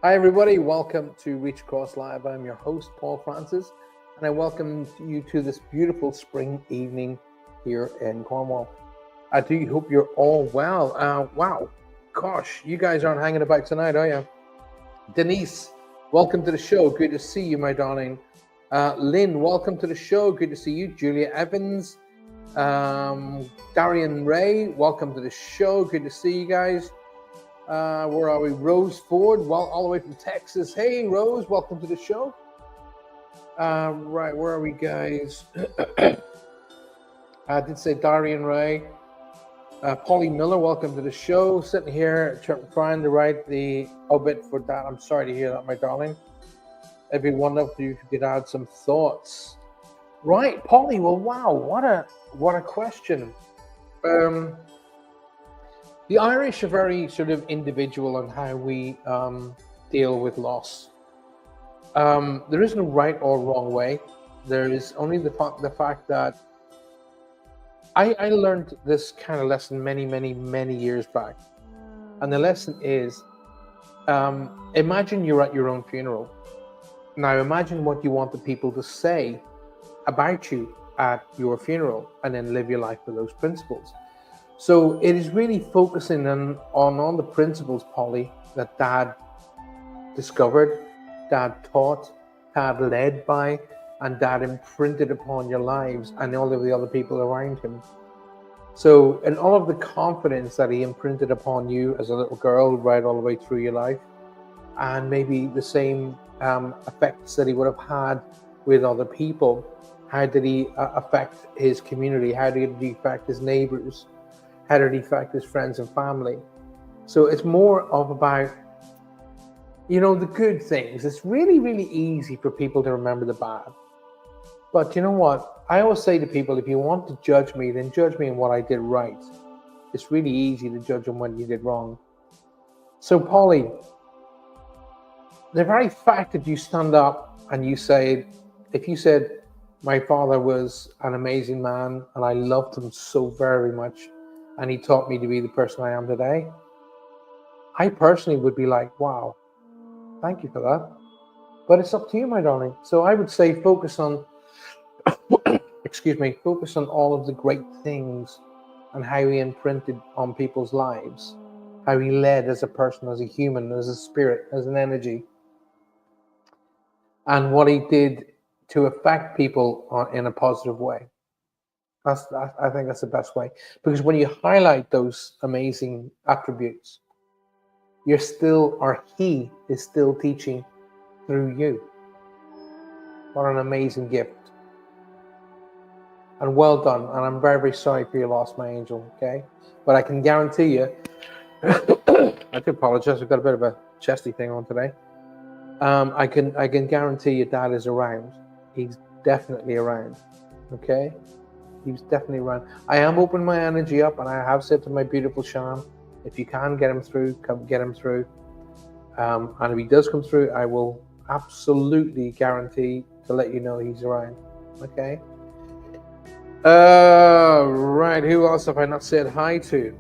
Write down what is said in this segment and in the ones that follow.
Hi, everybody. Welcome to Reach Across Live. I'm your host, Paul Francis, and I welcome you to this beautiful spring evening here in Cornwall. I do hope you're all well. Wow, gosh, you guys aren't hanging about tonight, are you? Denise, welcome to the show. Good to see you, my darling. Lynn, welcome to the show. Good to see you. Julia Evans, Darian Ray, welcome to the show. Good to see you guys. Where are we? Rose Ford, well, all the way from Texas. Hey, Rose, welcome to the show. Right, where are we, guys? I did say Darian Ray. Polly Miller, welcome to the show. Sitting here trying to write the obit for that. I'm sorry to hear that, my darling. Every one of you could add some thoughts. Right, Polly. Well, wow, what a question. The Irish are very sort of individual on how we deal with loss. There is no right or wrong way. There is only the fact that I learned this kind of lesson many years back. And the lesson is, imagine you're at your own funeral. Now imagine what you want the people to say about you at your funeral, and then live your life with those principles. So it is really focusing on all the principles, Polly, that Dad discovered, Dad taught, Dad led by, and Dad imprinted upon your lives and all of the other people around him. So, and all of the confidence that he imprinted upon you as a little girl right all the way through your life, and maybe the same effects that he would have had with other people. How did he affect his community? How did he affect his neighbors? How did he affect his friends and family? So it's more of about, the good things. It's really easy for people to remember the bad. But you know what? I always say to people, if you want to judge me, then judge me in what I did right. It's really easy to judge on what you did wrong. So, Polly, the very fact that you stand up and you say, if you said, my father was an amazing man and I loved him so very much, and he taught me to be the person I am today, I personally would be like, wow, thank you for that. But it's up to you, my darling. So I would say focus on, focus on all of the great things and how he imprinted on people's lives, how he led as a person, as a human, as a spirit, as an energy, and what he did to affect people in a positive way. I think that's the best way, because when you highlight those amazing attributes, he is still teaching through you. What an amazing gift. And well done. And I'm very sorry for your loss, my angel, okay? But I can guarantee you, I do apologize, I've got a bit of a chesty thing on today. I can guarantee your dad is around. He's definitely around, okay? He's definitely around. I am opening my energy up, and I have said to my beautiful Shan, if you can get him through, come get him through. And if he does come through, I will absolutely guarantee to let you know he's around. Okay? Right. Who else have I not said hi to?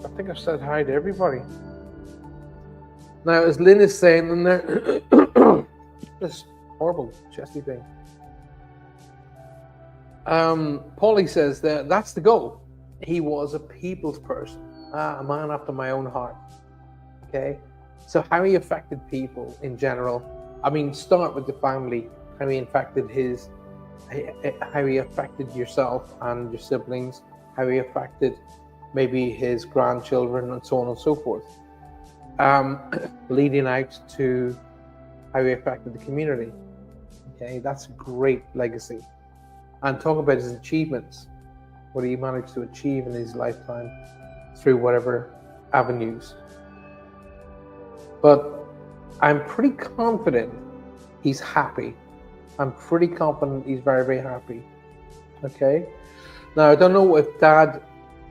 I think I've said hi to everybody. Now, as Lynn is saying in there, this horrible chesty thing. Paulie says that's the goal. He was a people's person, a man after my own heart. Okay, so how he affected people in general. I mean, start with the family. How he affected how he affected yourself and your siblings. How he affected maybe his grandchildren and so on and so forth. Leading out to how he affected the community. Okay, that's a great legacy. And talk about his achievements, what he managed to achieve in his lifetime through whatever avenues. But I'm pretty confident he's happy. I'm pretty confident he's very happy. Okay? Now, I don't know if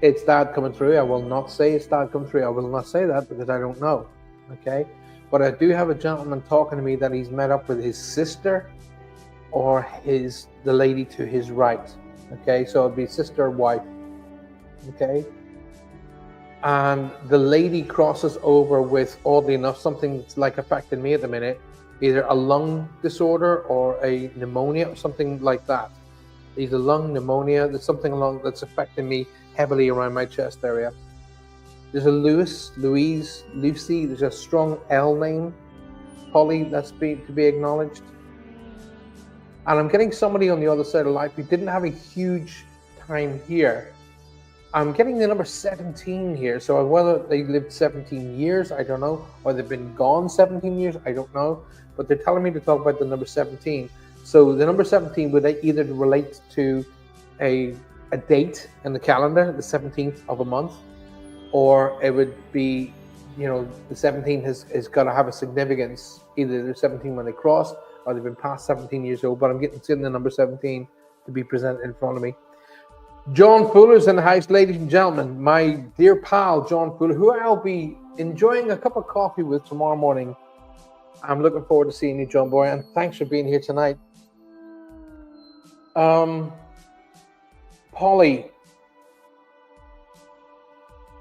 it's dad coming through. I will not say it's dad coming through. I will not say that because I don't know. Okay? But I do have a gentleman talking to me that he's met up with his sister or the lady to his right. Okay, so it'd be sister or wife. Okay. and the lady crosses over with, oddly enough, something that's like affecting me at the minute, either a lung disorder or a pneumonia or something like that. Either lung pneumonia, there's something along that's affecting me heavily around my chest area. There's a Louise, Lucy, there's a strong L name, Polly, that's to be acknowledged. And I'm getting somebody on the other side of life who didn't have a huge time here. I'm getting the number 17 here, so whether they lived 17 years, I don't know, or they've been gone 17 years, I don't know, but they're telling me to talk about the number 17. So the number 17 would either relate to a date in the calendar, the 17th of a month, or it would be, the 17 has got to have a significance. Either they're 17 when they crossed, or they've been past 17 years old, but I'm seeing the number 17 to be presented in front of me. John Fuller's in the house, ladies and gentlemen. My dear pal, John Fuller, who I'll be enjoying a cup of coffee with tomorrow morning. I'm looking forward to seeing you, John Boy, and thanks for being here tonight. Polly.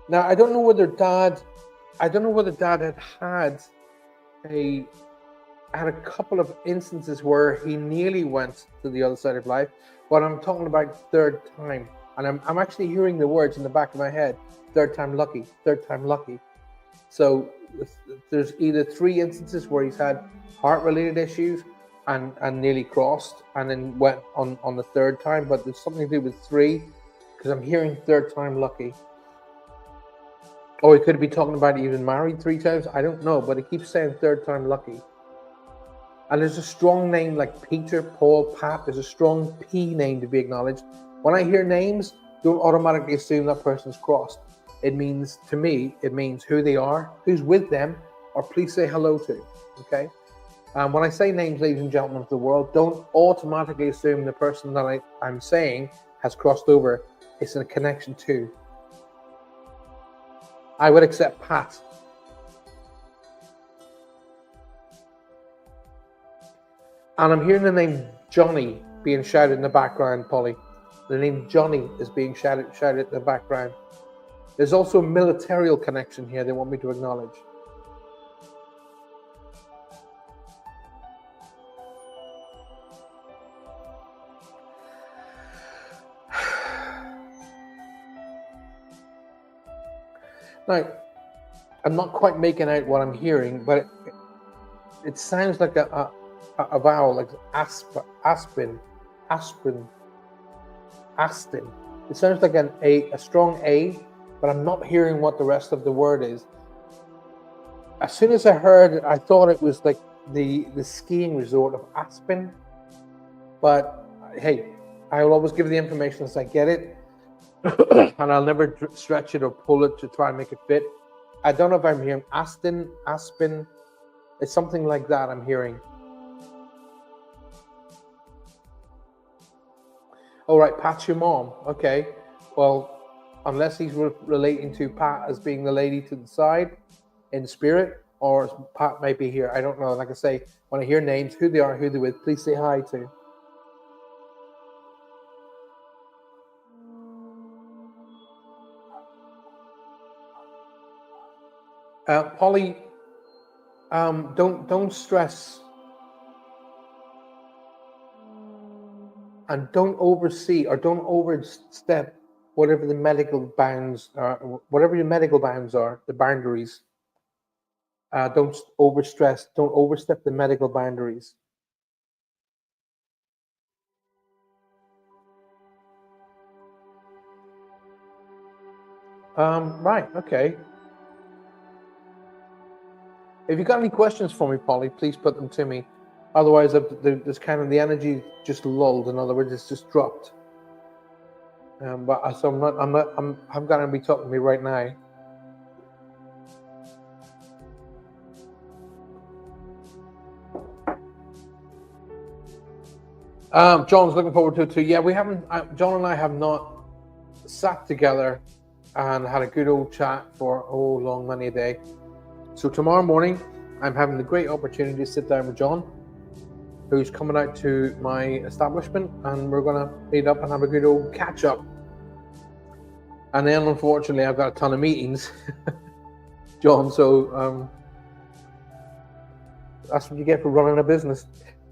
Now, I don't know whether Dad had a couple of instances where he nearly went to the other side of life, but I'm talking about third time. And I'm actually hearing the words in the back of my head, third time lucky, third time lucky. So there's either 3 instances where he's had heart-related issues and nearly crossed, and then went on the third time, but there's something to do with 3, because I'm hearing third time lucky. Or he could be talking about even married 3 times, I don't know, but he keeps saying third time lucky. And there's a strong name like Peter, Paul, Pat. There's a strong P name to be acknowledged. When I hear names, don't automatically assume that person's crossed. It means, to me, it means who they are, who's with them, or please say hello to, okay? When I say names, ladies and gentlemen of the world, don't automatically assume the person that I'm saying has crossed over. It's a connection to. I would accept Pat. And I'm hearing the name Johnny being shouted in the background, Polly. The name Johnny is being shouted in the background. There's also a militarial connection here they want me to acknowledge. Now, I'm not quite making out what I'm hearing, but it sounds like a vowel, like Aspen. It sounds like a strong A, but I'm not hearing what the rest of the word is. As soon as I heard it, I thought it was like the skiing resort of Aspen. But hey, I will always give the information as I get it, and I'll never stretch it or pull it to try and make it fit. I don't know if I'm hearing Aspen. It's something like that I'm hearing. All right, Pat's your mom. Okay, well, unless he's relating to Pat as being the lady to the side in spirit, or Pat might be here. I don't know. Like I say, when I hear names, who they are, who they're with, please say hi to. Polly, don't stress. And don't oversee or don't overstep whatever the medical bounds are, whatever your medical bounds are, the boundaries. Don't overstress, don't overstep the medical boundaries. Right, okay. If you've got any questions for me, Polly, please put them to me. Otherwise, there's kind of the energy just lulled. In other words, it's just dropped. But so I'm going to be talking to me right now. John's looking forward to it too. Yeah, we haven't. John and I have not sat together and had a good old chat for long many a day. So tomorrow morning, I'm having the great opportunity to sit down with John, who's coming out to my establishment, and we're going to meet up and have a good old catch up. And then unfortunately I've got a ton of meetings, John. So that's what you get for running a business.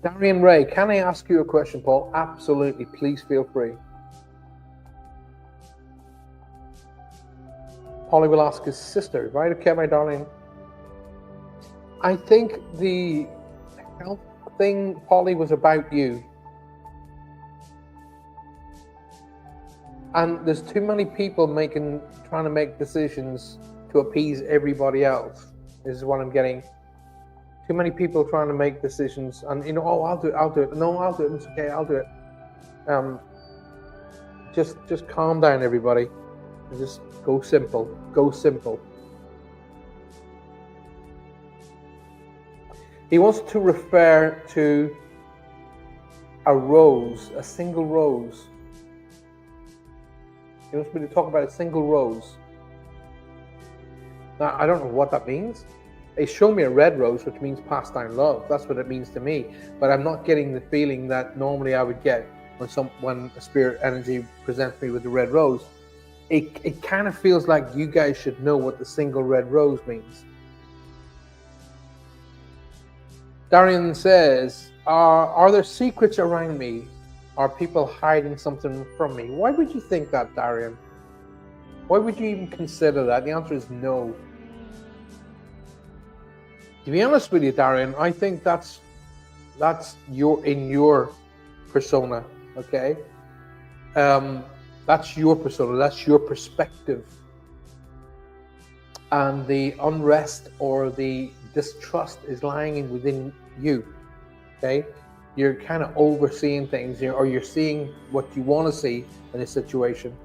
Darian Ray, can I ask you a question, Paul? Absolutely, please feel free. Polly will ask his sister, right? Okay, my darling. I think the health thing, Polly, was about you. And there's too many people trying to make decisions to appease everybody else. This is what I'm getting. Too many people trying to make decisions, and oh, I'll do it. No, I'll do it. It's okay, I'll do it. Just calm down, everybody. Just go simple. Go simple. He wants to refer to a rose, a single rose. He wants me to talk about a single rose. Now, I don't know what that means. They show me a red rose, which means passed down love. That's what it means to me. But I'm not getting the feeling that normally I would get when a spirit energy presents me with a red rose. It kind of feels like you guys should know what the single red rose means. Darian says, are there secrets around me? Are people hiding something from me? Why would you think that, Darian? Why would you even consider that? The answer is no. To be honest with you, Darian, I think that's in your persona, okay? That's your persona, that's your perspective. And the unrest or the distrust is lying within you, okay? You're kind of overseeing things, or you're seeing what you want to see in a situation.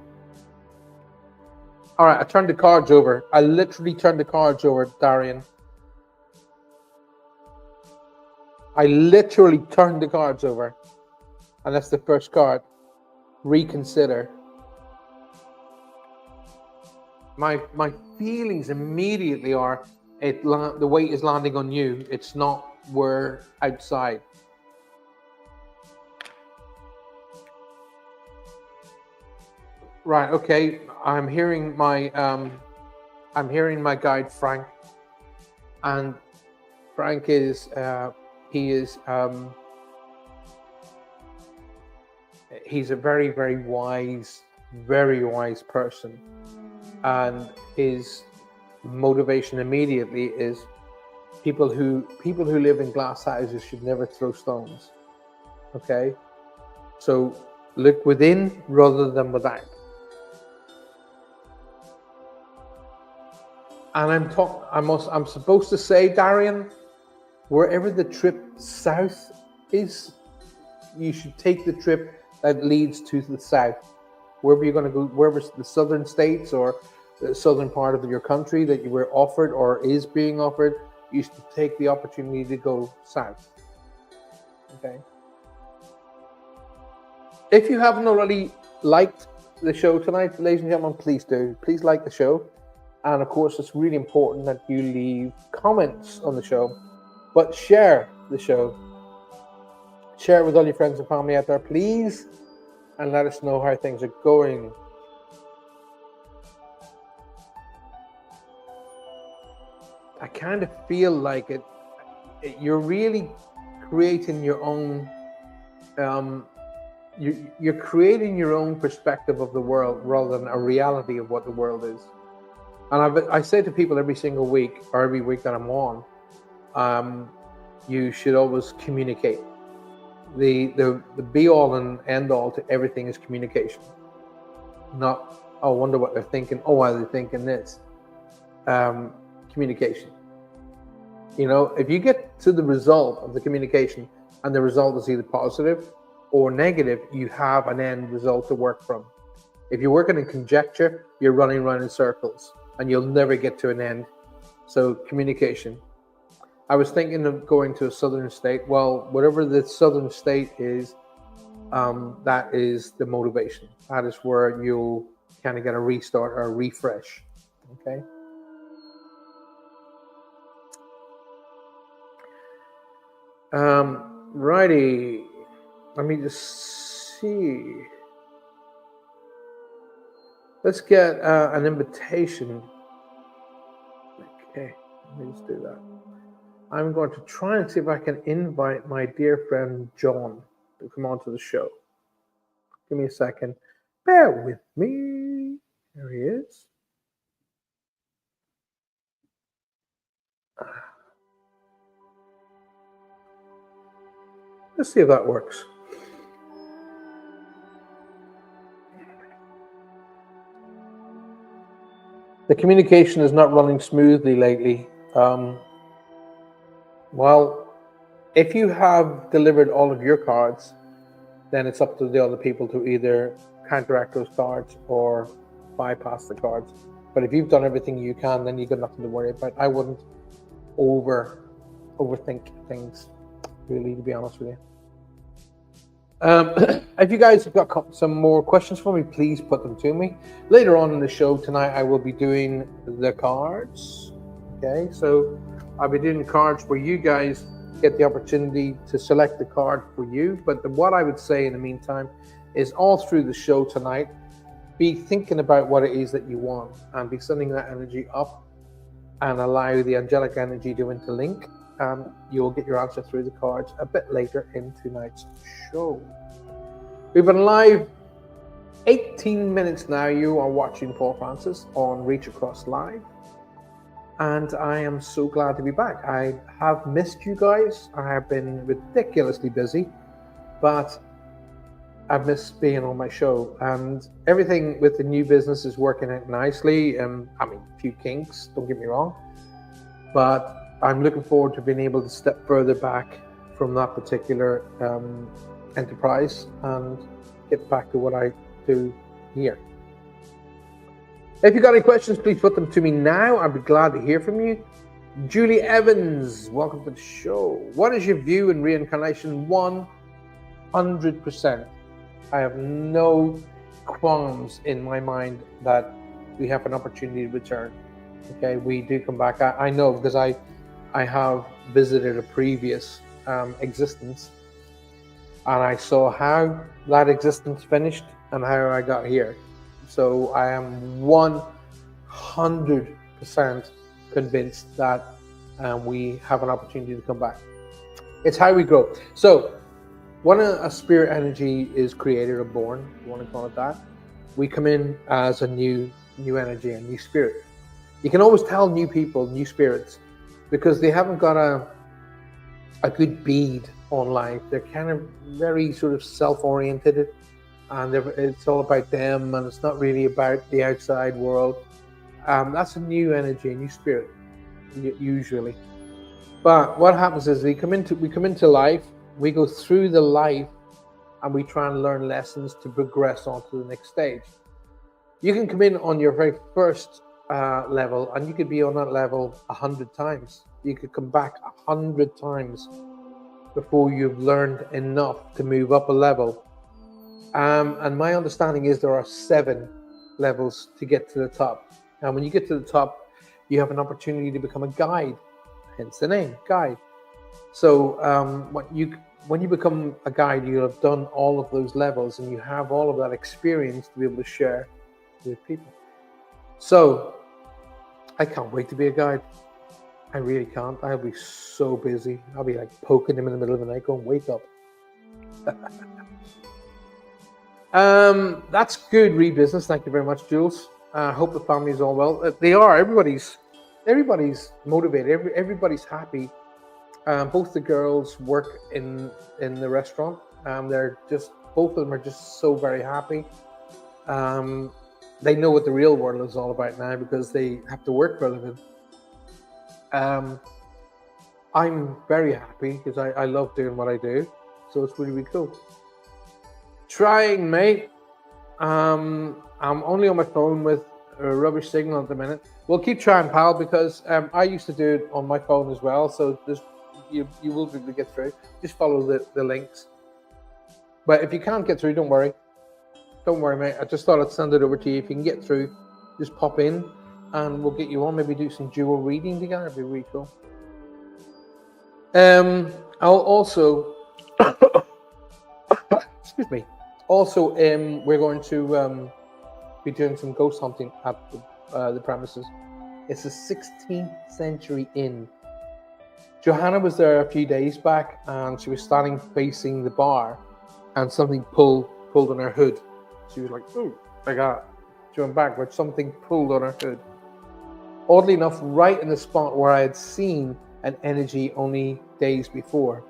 All right, I turned the cards over. I literally turned the cards over, Darian. I literally turned the cards over. And that's the first card. Reconsider. My feelings immediately are the weight is landing on you. It's not we're outside. Right. Okay. I'm hearing my guide Frank, and Frank is he's a very, very wise person, and his motivation immediately is people who live in glass houses should never throw stones. Okay, so look within rather than without. And I'm supposed to say, Darian, wherever the trip south is, you should take the trip that leads to the south. Wherever you're going to go, wherever the southern states or the southern part of your country that you were offered or is being offered, you should take the opportunity to go south. Okay. If you haven't already liked the show tonight, ladies and gentlemen, please do. Please like the show. And of course, it's really important that you leave comments on the show, but share the show. Share it with all your friends and family out there, please, and let us know how things are going. I kind of feel like you're really creating your own, you're creating your own perspective of the world rather than a reality of what the world is. And I say to people every single week or every week that I'm on, you should always communicate. The be all and end all to everything is communication. Not, oh, I wonder what they're thinking. Oh, why are they thinking this? Communication. You know, if you get to the result of the communication and the result is either positive or negative, you have an end result to work from. If you're working in conjecture, you're running around in circles and you'll never get to an end. So communication. I was thinking of going to a southern state. Well, whatever the southern state is, that is the motivation. That is where you'll kind of get a restart or a refresh. Okay. Righty. Let me just see. Let's get an invitation. Okay, let me just do that. I'm going to try and see if I can invite my dear friend John to come onto the show. Give me a second. Bear with me. There he is. Let's see if that works. The communication is not running smoothly lately. Well, if you have delivered all of your cards, then it's up to the other people to either counteract those cards or bypass the cards. But if you've done everything you can, then you've got nothing to worry about. I wouldn't overthink things, really, to be honest with you. If you guys have got some more questions for me, please put them to me. Later on in the show tonight, I will be doing the cards. Okay, so I'll be doing cards where you guys get the opportunity to select the card for you. But what I would say in the meantime is all through the show tonight, be thinking about what it is that you want and be sending that energy up and allow the angelic energy to interlink. You'll get your answer through the cards a bit later in tonight's show. We've been live 18 minutes now. You are watching Paul Francis on Reach Across Live. And I am so glad to be back. I have missed you guys. I have been ridiculously busy, but I've missed being on my show. And everything with the new business is working out nicely. I mean, a few kinks, don't get me wrong. But I'm looking forward to being able to step further back from that particular enterprise and get back to what I do here. If you got any questions, please put them to me now. I'd be glad to hear from you. Julie Evans, welcome to the show. What is your view in reincarnation? 100%. I have no qualms in my mind that we have an opportunity to return. Okay, we do come back. I know because I have visited a previous existence and I saw how that existence finished and how I got here. So I am 100% convinced that we have an opportunity to come back. It's how we grow. So when a spirit energy is created or born, if you want to call it that, we come in as a new energy, a new spirit. You can always tell new people, new spirits, because they haven't got a good bead on life. They're kind of very sort of self-oriented, and it's all about them, and it's not really about the outside world. That's a new energy, a new spirit, usually. But what happens is we come into life, we go through the life, and we try and learn lessons to progress on to the next stage. You can come in on your very first level, and you could be on that level 100 times. You could come back 100 times before you've learned enough to move up a level. And my understanding is there are 7 levels to get to the top. And when you get to the top, you have an opportunity to become a guide, hence the name, guide. So when you become a guide, you have done all of those levels and you have all of that experience to be able to share with people. So I can't wait to be a guide. I really can't. I'll be so busy. I'll be like poking them in the middle of the night going, wake up. That's good business. Thank you very much, Jules. I hope the family is all well. They are. Everybody's motivated. Everybody's happy. Both the girls work in the restaurant. They're just, both of them are just so very happy. They know what the real world is all about now because they have to work for a living. I'm very happy because I love doing what I do. So it's really, really cool. Trying, mate. I'm only on my phone with a rubbish signal at the minute. We'll keep trying, pal, because I used to do it on my phone as well. So you will be able to get through. Just follow the links. But if you can't get through, don't worry. Don't worry, mate. I just thought I'd send it over to you. If you can get through, just pop in and we'll get you on. Maybe do some dual reading together. It'd be really cool. I'll also, excuse me. Also, we're going to be doing some ghost hunting at the premises. It's a 16th century inn. Johanna was there a few days back, and she was standing facing the bar, and something pulled on her hood. She was like, "Ooh," like that. She went back, but something pulled on her hood. Oddly enough, right in the spot where I had seen an energy only days before.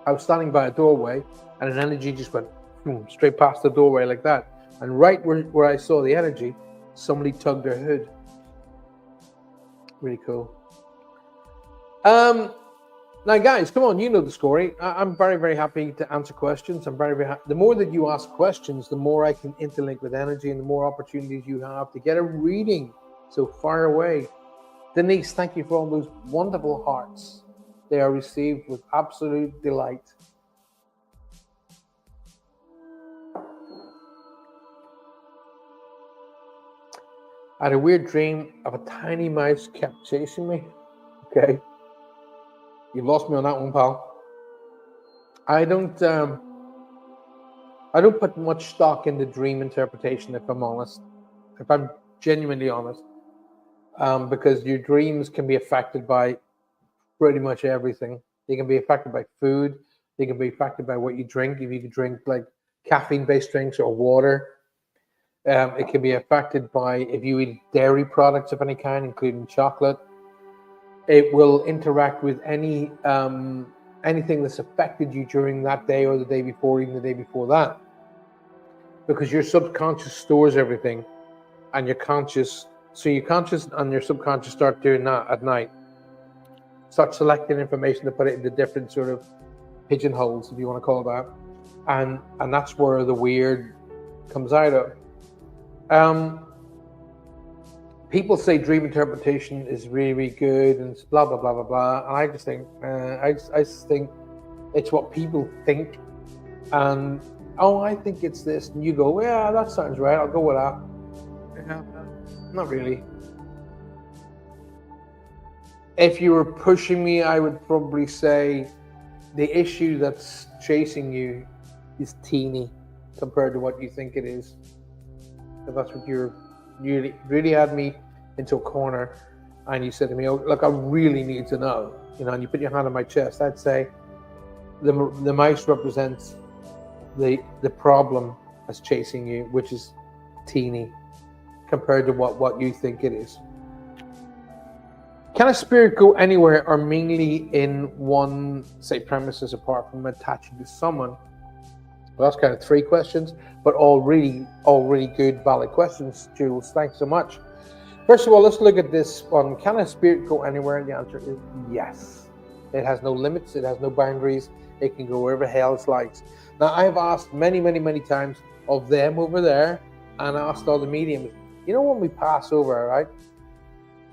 I was standing by a doorway, and an energy just went straight past the doorway like that. And right where I saw the energy, somebody tugged her hood. Really cool. Now, guys, come on, you know the story. I'm very, very happy to answer questions. I'm very, very happy. The more that you ask questions, the more I can interlink with energy, and the more opportunities you have to get a reading. So far away. Denise, thank you for all those wonderful hearts. They are received with absolute delight. I had a weird dream of a tiny mouse kept chasing me. Okay. You've lost me on that one, pal. I don't put much stock into dream interpretation, if I'm honest. If I'm genuinely honest. Because your dreams can be affected by pretty much everything. They can be affected by food. They can be affected by what you drink. If you drink like caffeine-based drinks or water, it can be affected by if you eat dairy products of any kind, including chocolate. It will interact with anything that's affected you during that day or the day before, even the day before that, because your subconscious stores everything, and your conscious. So your conscious and your subconscious start doing that at night. Start selecting information to put it into different sort of pigeonholes, if you want to call it that, and that's where the weird comes out of. People say dream interpretation is really, really good and blah blah blah blah blah, and I just think I just think it's what people think, and I think it's this, and you go, yeah, that sounds right, I'll go with that. Yeah, not really. If you were pushing me, I would probably say the issue that's chasing you is teeny compared to what you think it is. If that's what you really had me into a corner, and you said to me, "Oh, look, I really need to know," and you put your hand on my chest, I'd say the mouse represents the problem that's chasing you, which is teeny compared to what you think it is. Can a spirit go anywhere or mainly in one, say, premises apart from attaching to someone? Well, that's kind of 3 questions, but all really good, valid questions, Jules. Thanks so much. First of all, let's look at this one. Can a spirit go anywhere? And the answer is yes. It has no limits. It has no boundaries. It can go wherever hell it likes. Now, I've asked many, many, many times of them over there, and I asked all the mediums, when we pass over, right?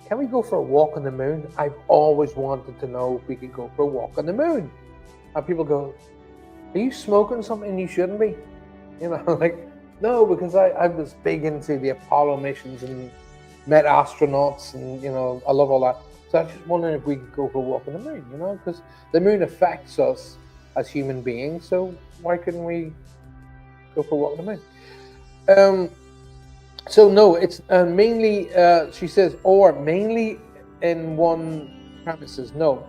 Can we go for a walk on the moon? I've always wanted to know if we could go for a walk on the moon. And people go, are you smoking something you shouldn't be? Like, no, because I was big into the Apollo missions and met astronauts, and, I love all that. So I was just wondering if we could go for a walk on the moon, because the moon affects us as human beings. So why couldn't we go for a walk on the moon? So no, it's mainly, she says, or mainly in one premises. No.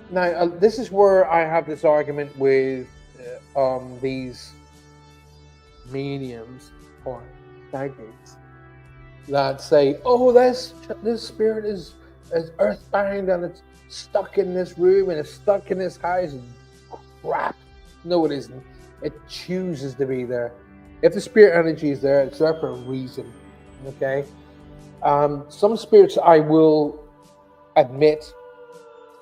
Now, this is where I have this argument with these mediums or psychics that say, this spirit is earthbound and it's stuck in this room and it's stuck in this house. Crap. No, it isn't. It chooses to be there. If the spirit energy is there, it's there for a reason. Okay. Some spirits, I will admit,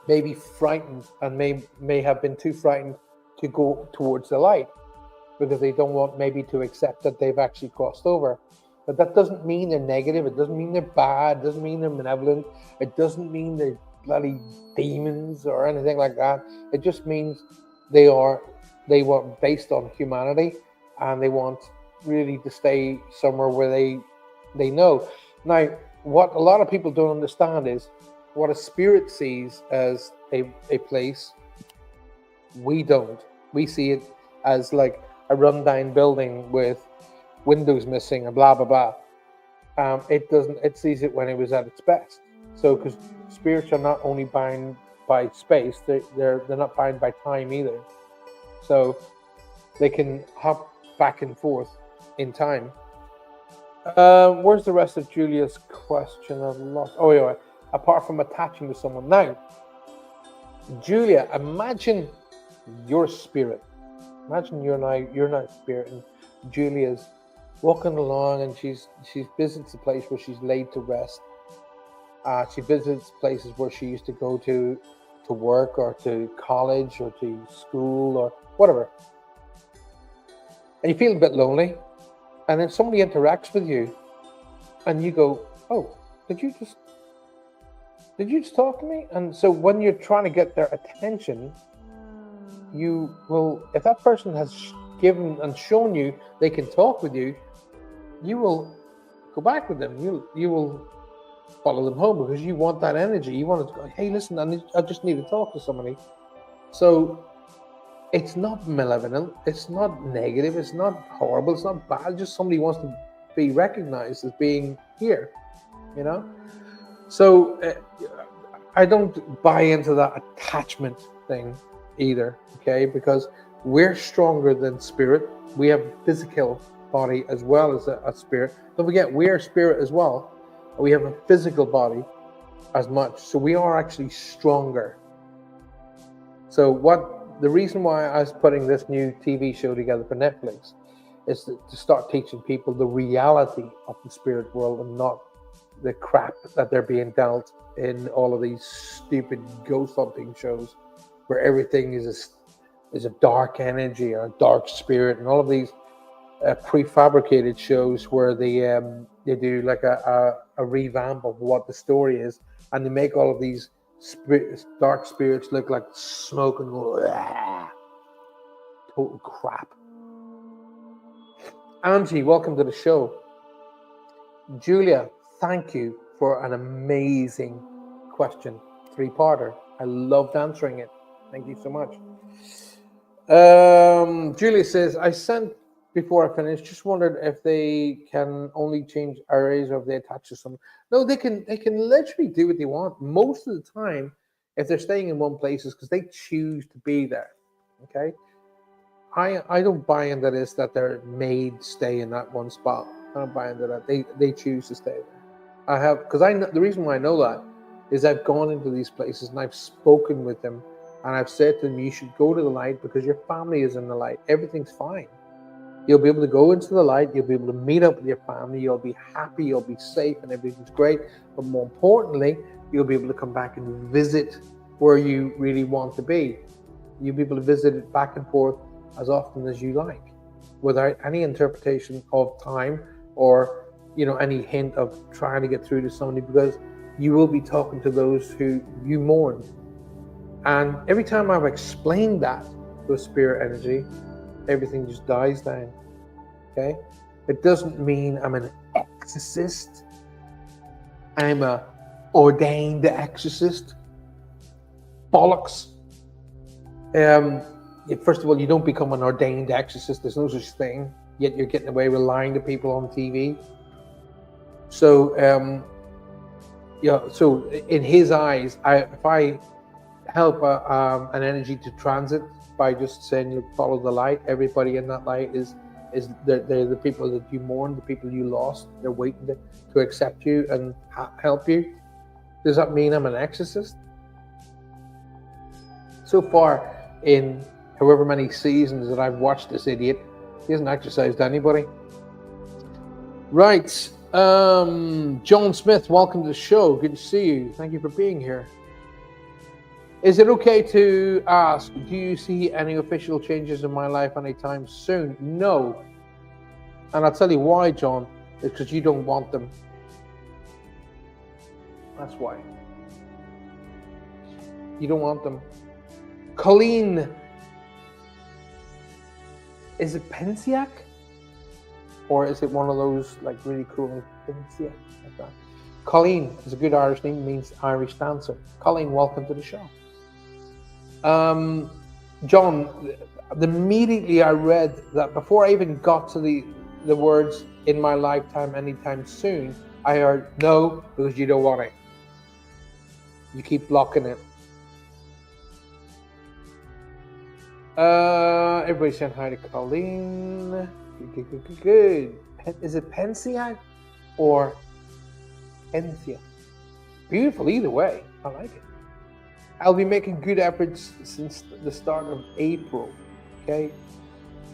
may be frightened and may have been too frightened to go towards the light because they don't want maybe to accept that they've actually crossed over. But that doesn't mean they're negative. It doesn't mean they're bad. It doesn't mean they're malevolent. It doesn't mean they're bloody demons or anything like that. It just means they were based on humanity, and they want really to stay somewhere where they know. Now, what a lot of people don't understand is what a spirit sees as a place, we don't. We see it as like a rundown building with windows missing and blah blah blah. It doesn't. It sees it when it was at its best. So, because spirits are not only bound by space, they're not bound by time either. So they can hop back and forth in time. Where's the rest of Julia's question? I've lost. Oh yeah. Apart from attaching to someone, now, Julia, imagine your spirit. Imagine you're not spirit, and Julia's walking along, and she visits a place where she's laid to rest. She visits places where she used to go to work or to college or to school or whatever. And you feel a bit lonely, and then somebody interacts with you, and you go, "Oh, did you just talk to me?" And so when you're trying to get their attention, you will, if that person has given and shown you they can talk with you, you will go back with them. You will follow them home because you want that energy. You want to go, "Hey, listen, I just need to talk to somebody." So it's not malevolent. It's not negative. It's not horrible. It's not bad. Just somebody wants to be recognized as being here, you know? So I don't buy into that attachment thing either, okay? Because we're stronger than spirit. We have a physical body as well as a spirit. Don't forget, we are spirit as well. We have a physical body as much. So we are actually stronger. So the reason why I was putting this new TV show together for Netflix is to start teaching people the reality of the spirit world and not the crap that they're being dealt in all of these stupid ghost hunting shows where everything is a dark energy or a dark spirit, and all of these prefabricated shows where they do like a revamp of what the story is, and they make all of these dark spirits look like smoke and go, "Ah." Total crap. Angie, welcome to the show. Julia, thank you for an amazing question. 3-parter. I loved answering it. Thank you so much. Julia says, I sent before I finished, just wondered if they can only change arrays or if they attach to some. No, they can literally do what they want. Most of the time, if they're staying in one place, is because they choose to be there. Okay? I don't buy into this that they're made stay in that one spot. I don't buy into that. They choose to stay there. I have, because I know the reason why I know that is I've gone into these places and I've spoken with them and I've said to them, you should go to the light because your family is in the light. Everything's fine. You'll be able to go into the light. You'll be able to meet up with your family. You'll be happy. You'll be safe and everything's great. But more importantly, you'll be able to come back and visit where you really want to be. You'll be able to visit it back and forth as often as you like without any interpretation of time or any hint of trying to get through to somebody, because you will be talking to those who you mourn. And every time I've explained that to a spirit energy, everything just dies down. Okay? It doesn't mean I'm an exorcist. I'm a ordained exorcist. Bollocks. First of all, you don't become an ordained exorcist. There's no such thing. Yet you're getting away with lying to people on TV. So, so in his eyes, if I help an energy to transit by just saying you follow the light, everybody in that light is they're the people that you mourn, the people you lost. They're waiting to accept you and help you. Does that mean I'm an exorcist? So far, in however many seasons that I've watched this idiot, he hasn't exorcised anybody. Right. John Smith, welcome to the show. Good to see you. Thank you for being here. Is it okay to ask, do you see any official changes in my life anytime soon? No. And I'll tell you why, John. It's because you don't want them. That's why. You don't want them. Colleen. Is it Pensiac? Or is it one of those like really cool Pensiac like that? Colleen is a good Irish name, means Irish dancer. Colleen, welcome to the show. John, immediately I read that before I even got to the words "in my lifetime, anytime soon," I heard no, because you don't want it. You keep blocking it. Everybody saying hi to Colleen. Good. Is it Pensia or Pensia? Beautiful either way. I like it. I'll be making good efforts since the start of April. Okay.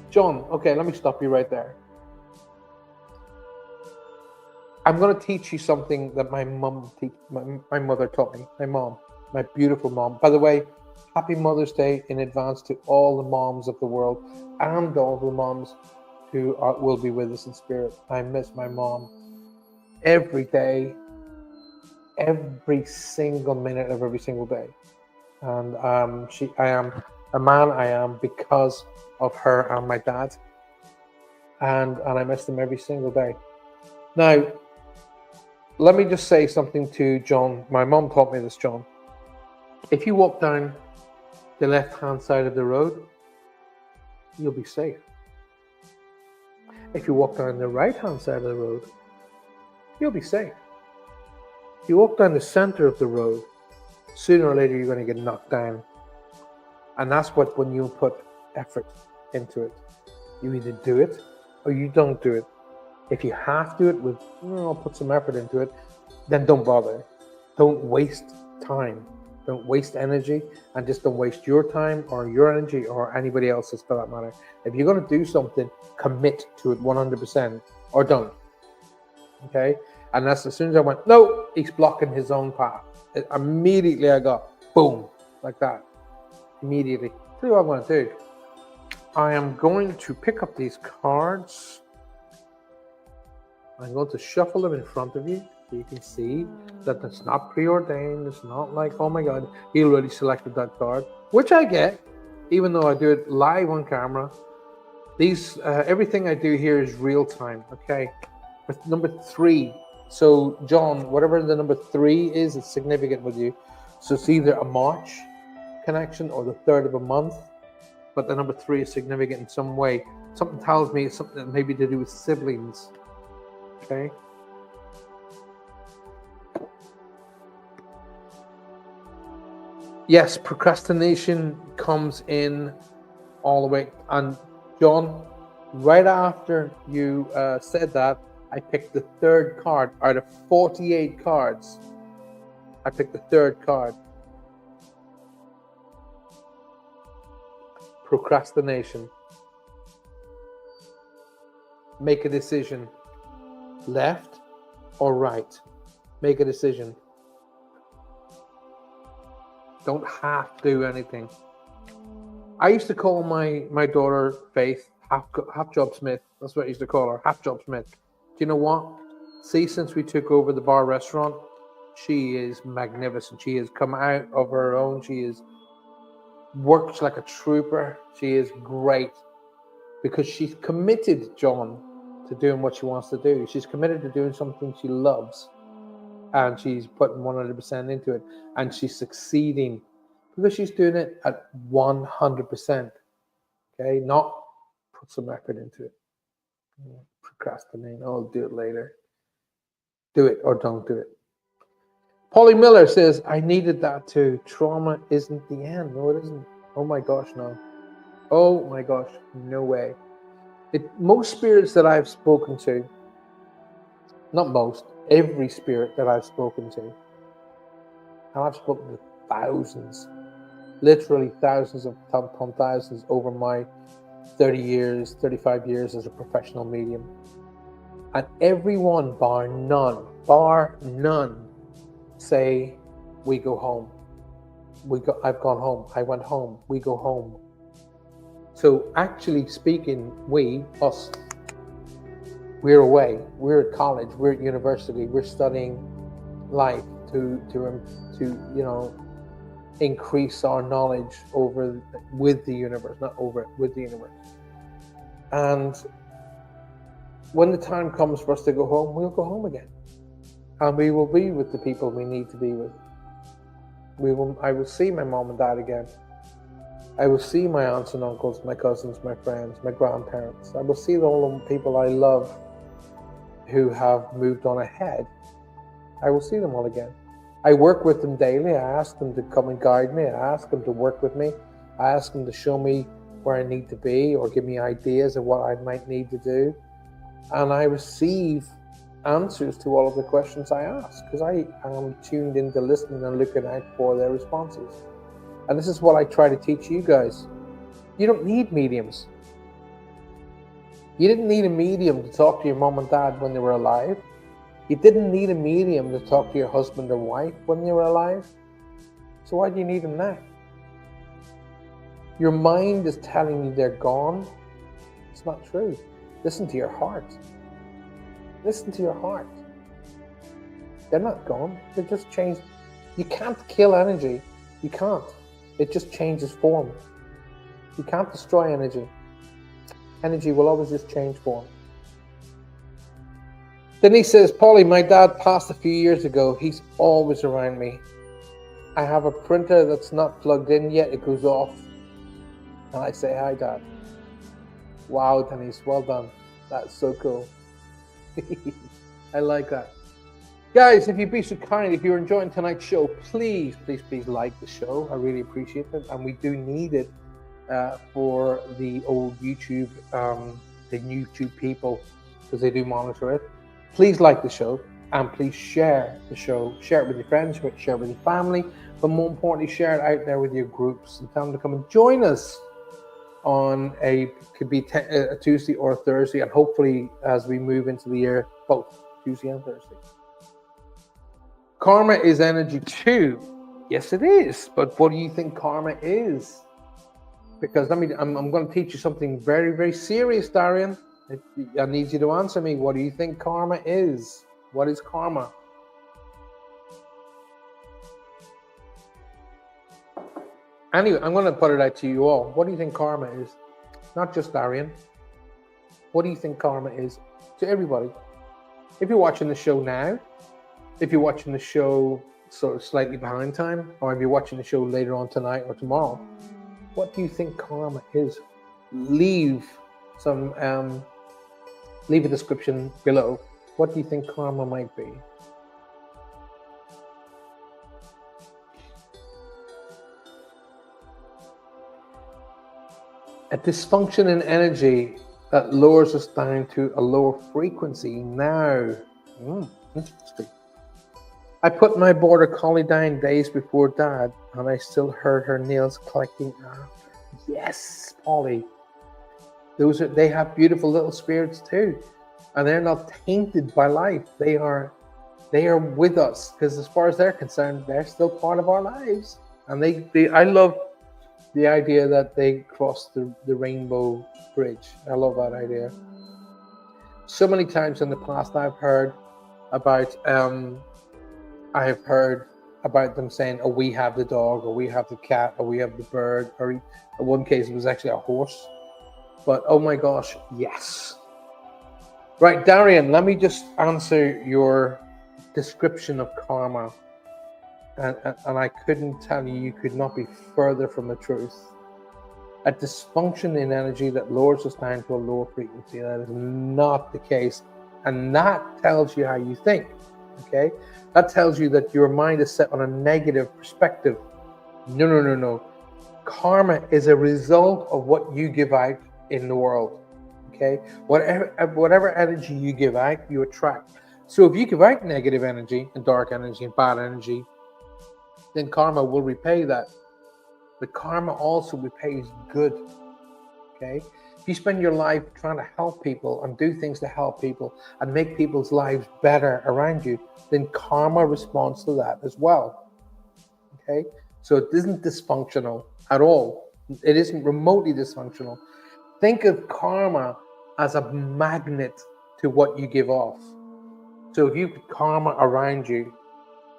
John, okay, let me stop you right there. I'm going to teach you something that my mother taught me. My mom, my beautiful mom. By the way, happy Mother's Day in advance to all the moms of the world and all the moms who will be with us in spirit. I miss my mom every day, every single minute of every single day. And I am a man I am because of her and my dad. And I miss them every single day. Now, let me just say something to John. My mom taught me this, John. If you walk down the left-hand side of the road, you'll be safe. If you walk down the right-hand side of the road, you'll be safe. If you walk down the center of the road, sooner or later you're going to get knocked down. And that's what when you put effort into it. You either do it or you don't do it. If you have to do it with, put some effort into it, then don't bother. Don't waste time. Don't waste energy, and just don't waste your time or your energy or anybody else's for that matter. If you're going to do something, commit to it 100% or don't. Okay? And that's as soon as I went, no, he's blocking his own path. Immediately I got, boom, like that. Immediately. Tell you what I'm going to do. I am going to pick up these cards. I'm going to shuffle them in front of you so you can see that it's not preordained. It's not like, oh my God, he already selected that card, which I get, even though I do it live on camera. These everything I do here is real time. Okay, with number 3. So John, whatever the number 3 is, it's significant with you. So it's either a March connection or the 3rd of a month, but the number 3 is significant in some way. Something tells me it's something that maybe to do with siblings. Okay. Yes, procrastination comes in all the way. And John, right after you said that, I picked the 3rd card out of 48 cards. I picked the 3rd card. Procrastination. Make a decision. Left or right. Make a decision. Don't have to do anything. I used to call my daughter Faith half job Smith. That's what I used to call her, half job Smith. Do you know what? See, since we took over the bar restaurant, she is magnificent. She has come out of her own. She is works like a trooper. She is great because she's committed, John, to doing what she wants to do. She's committed to doing something she loves, and she's putting 100% into it, and she's succeeding because she's doing it at 100%. Okay, not put some effort into it. Procrastinate. I'll do it later. Do it or don't do it. Polly Miller says, I needed that too. Trauma isn't the end. No, it isn't. Oh my gosh, no. Oh my gosh, no way. Most spirits that I've spoken to, not most, every spirit that I've spoken to, and I've spoken to thousands, literally thousands upon thousands over my 30 years, 35 years as a professional medium. And everyone, bar none, say, we go home. I've gone home. I went home. We go home. So actually speaking, us, we're away. We're at college. We're at university. We're studying life to increase our knowledge with the universe, with the universe. And when the time comes for us to go home, we'll go home again, and we will be with the people we need to be with. I will see my mom and dad again. I will see my aunts and uncles, my cousins, my friends, my grandparents. I will see all the people I love who have moved on ahead. I will see them all again. I work with them daily. I ask them to come and guide me. I ask them to work with me. I ask them to show me where I need to be or give me ideas of what I might need to do. And I receive answers to all of the questions I ask because I am tuned into listening and looking out for their responses. And this is what I try to teach you guys. You don't need mediums. You didn't need a medium to talk to your mom and dad when they were alive. You didn't need a medium to talk to your husband or wife when they were alive. So why do you need them now? Your mind is telling you they're gone. It's not true. Listen to your heart. Listen to your heart. They're not gone. They're just changed. You can't kill energy. You can't. It just changes form. You can't destroy energy. Energy will always just change form. Denise says, Polly, my dad passed a few years ago. He's always around me. I have a printer that's not plugged in yet. It goes off. And I say, hi, Dad. Wow, Denise, well done. That's so cool. I like that. Guys, if you'd be so kind, if you're enjoying tonight's show, please like the show. I really appreciate it. And we do need it for the old YouTube, the YouTube people, because they do monitor it. Please like the show and please share the show. Share it with your friends, share it with your family, but more importantly, share it out there with your groups and tell them to come and join us on a Tuesday or a Thursday, and hopefully as we move into the year, both Tuesday and Thursday. Karma is energy too. Yes, it is. But what do you think karma is? Because I'm going to teach you something very, very serious, Darian. I need you to answer me. What do you think karma is? What is karma? Anyway, I'm going to put it out to you all. What do you think karma is? Not just Darian. What do you think karma is to everybody? If you're watching the show now, if you're watching the show sort of slightly behind time, or if you're watching the show later on tonight or tomorrow, what do you think karma is? Leave a description below. What do you think karma might be? A dysfunction in energy that lowers us down to a lower frequency. Now, interesting. I put my border collie down days before Dad, and I still heard her nails clicking after. Yes, Polly. They have beautiful little spirits too, and they're not tainted by life. They are with us because, as far as they're concerned, they're still part of our lives. And I love the idea that they crossed the rainbow bridge. I love that idea. So many times in the past, I've heard about them saying, "Oh, we have the dog, or we have the cat, or we have the bird," or in one case, it was actually a horse. But oh my gosh, yes. Right, Darian, let me just answer your description of karma. And I couldn't tell you, you could not be further from the truth. A dysfunction in energy that lowers us down to a lower frequency. That is not the case. And that tells you how you think. Okay? That tells you that your mind is set on a negative perspective. No. Karma is a result of what you give out in the world. Okay? Whatever energy you give out, you attract. So if you give out negative energy and dark energy and bad energy, then karma will repay that. But karma also repays good. Okay? If you spend your life trying to help people and do things to help people and make people's lives better around you, then karma responds to that as well. Okay? So it isn't dysfunctional at all. It isn't remotely dysfunctional. Think of karma as a magnet to what you give off. So if you put karma around you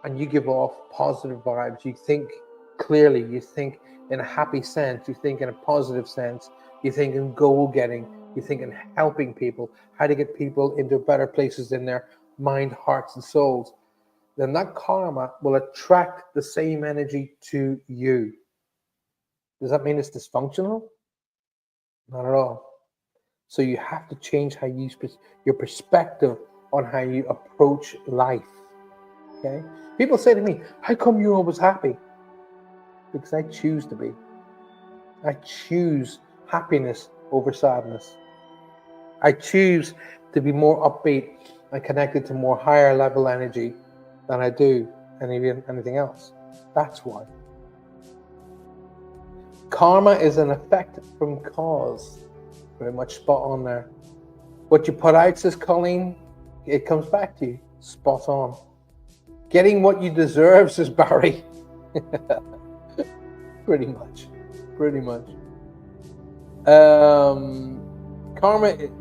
and you give off positive vibes, you think clearly, you think in a happy sense, you think in a positive sense, you think in goal getting, you think in helping people, how to get people into better places in their mind, hearts, and souls, then that karma will attract the same energy to you. Does that mean it's dysfunctional? Not at all. So you have to change how you your perspective on how you approach life. Okay? People say to me, "How come you're always happy?" Because I choose to be. I choose happiness over sadness. I choose to be more upbeat and connected to more higher level energy than I do anything else. That's why. Karma is an effect from cause. Very much spot on there. What you put out, says Colleen, it comes back to you. Spot on. Getting what you deserve, says Barry. Pretty much. Pretty much. Karma,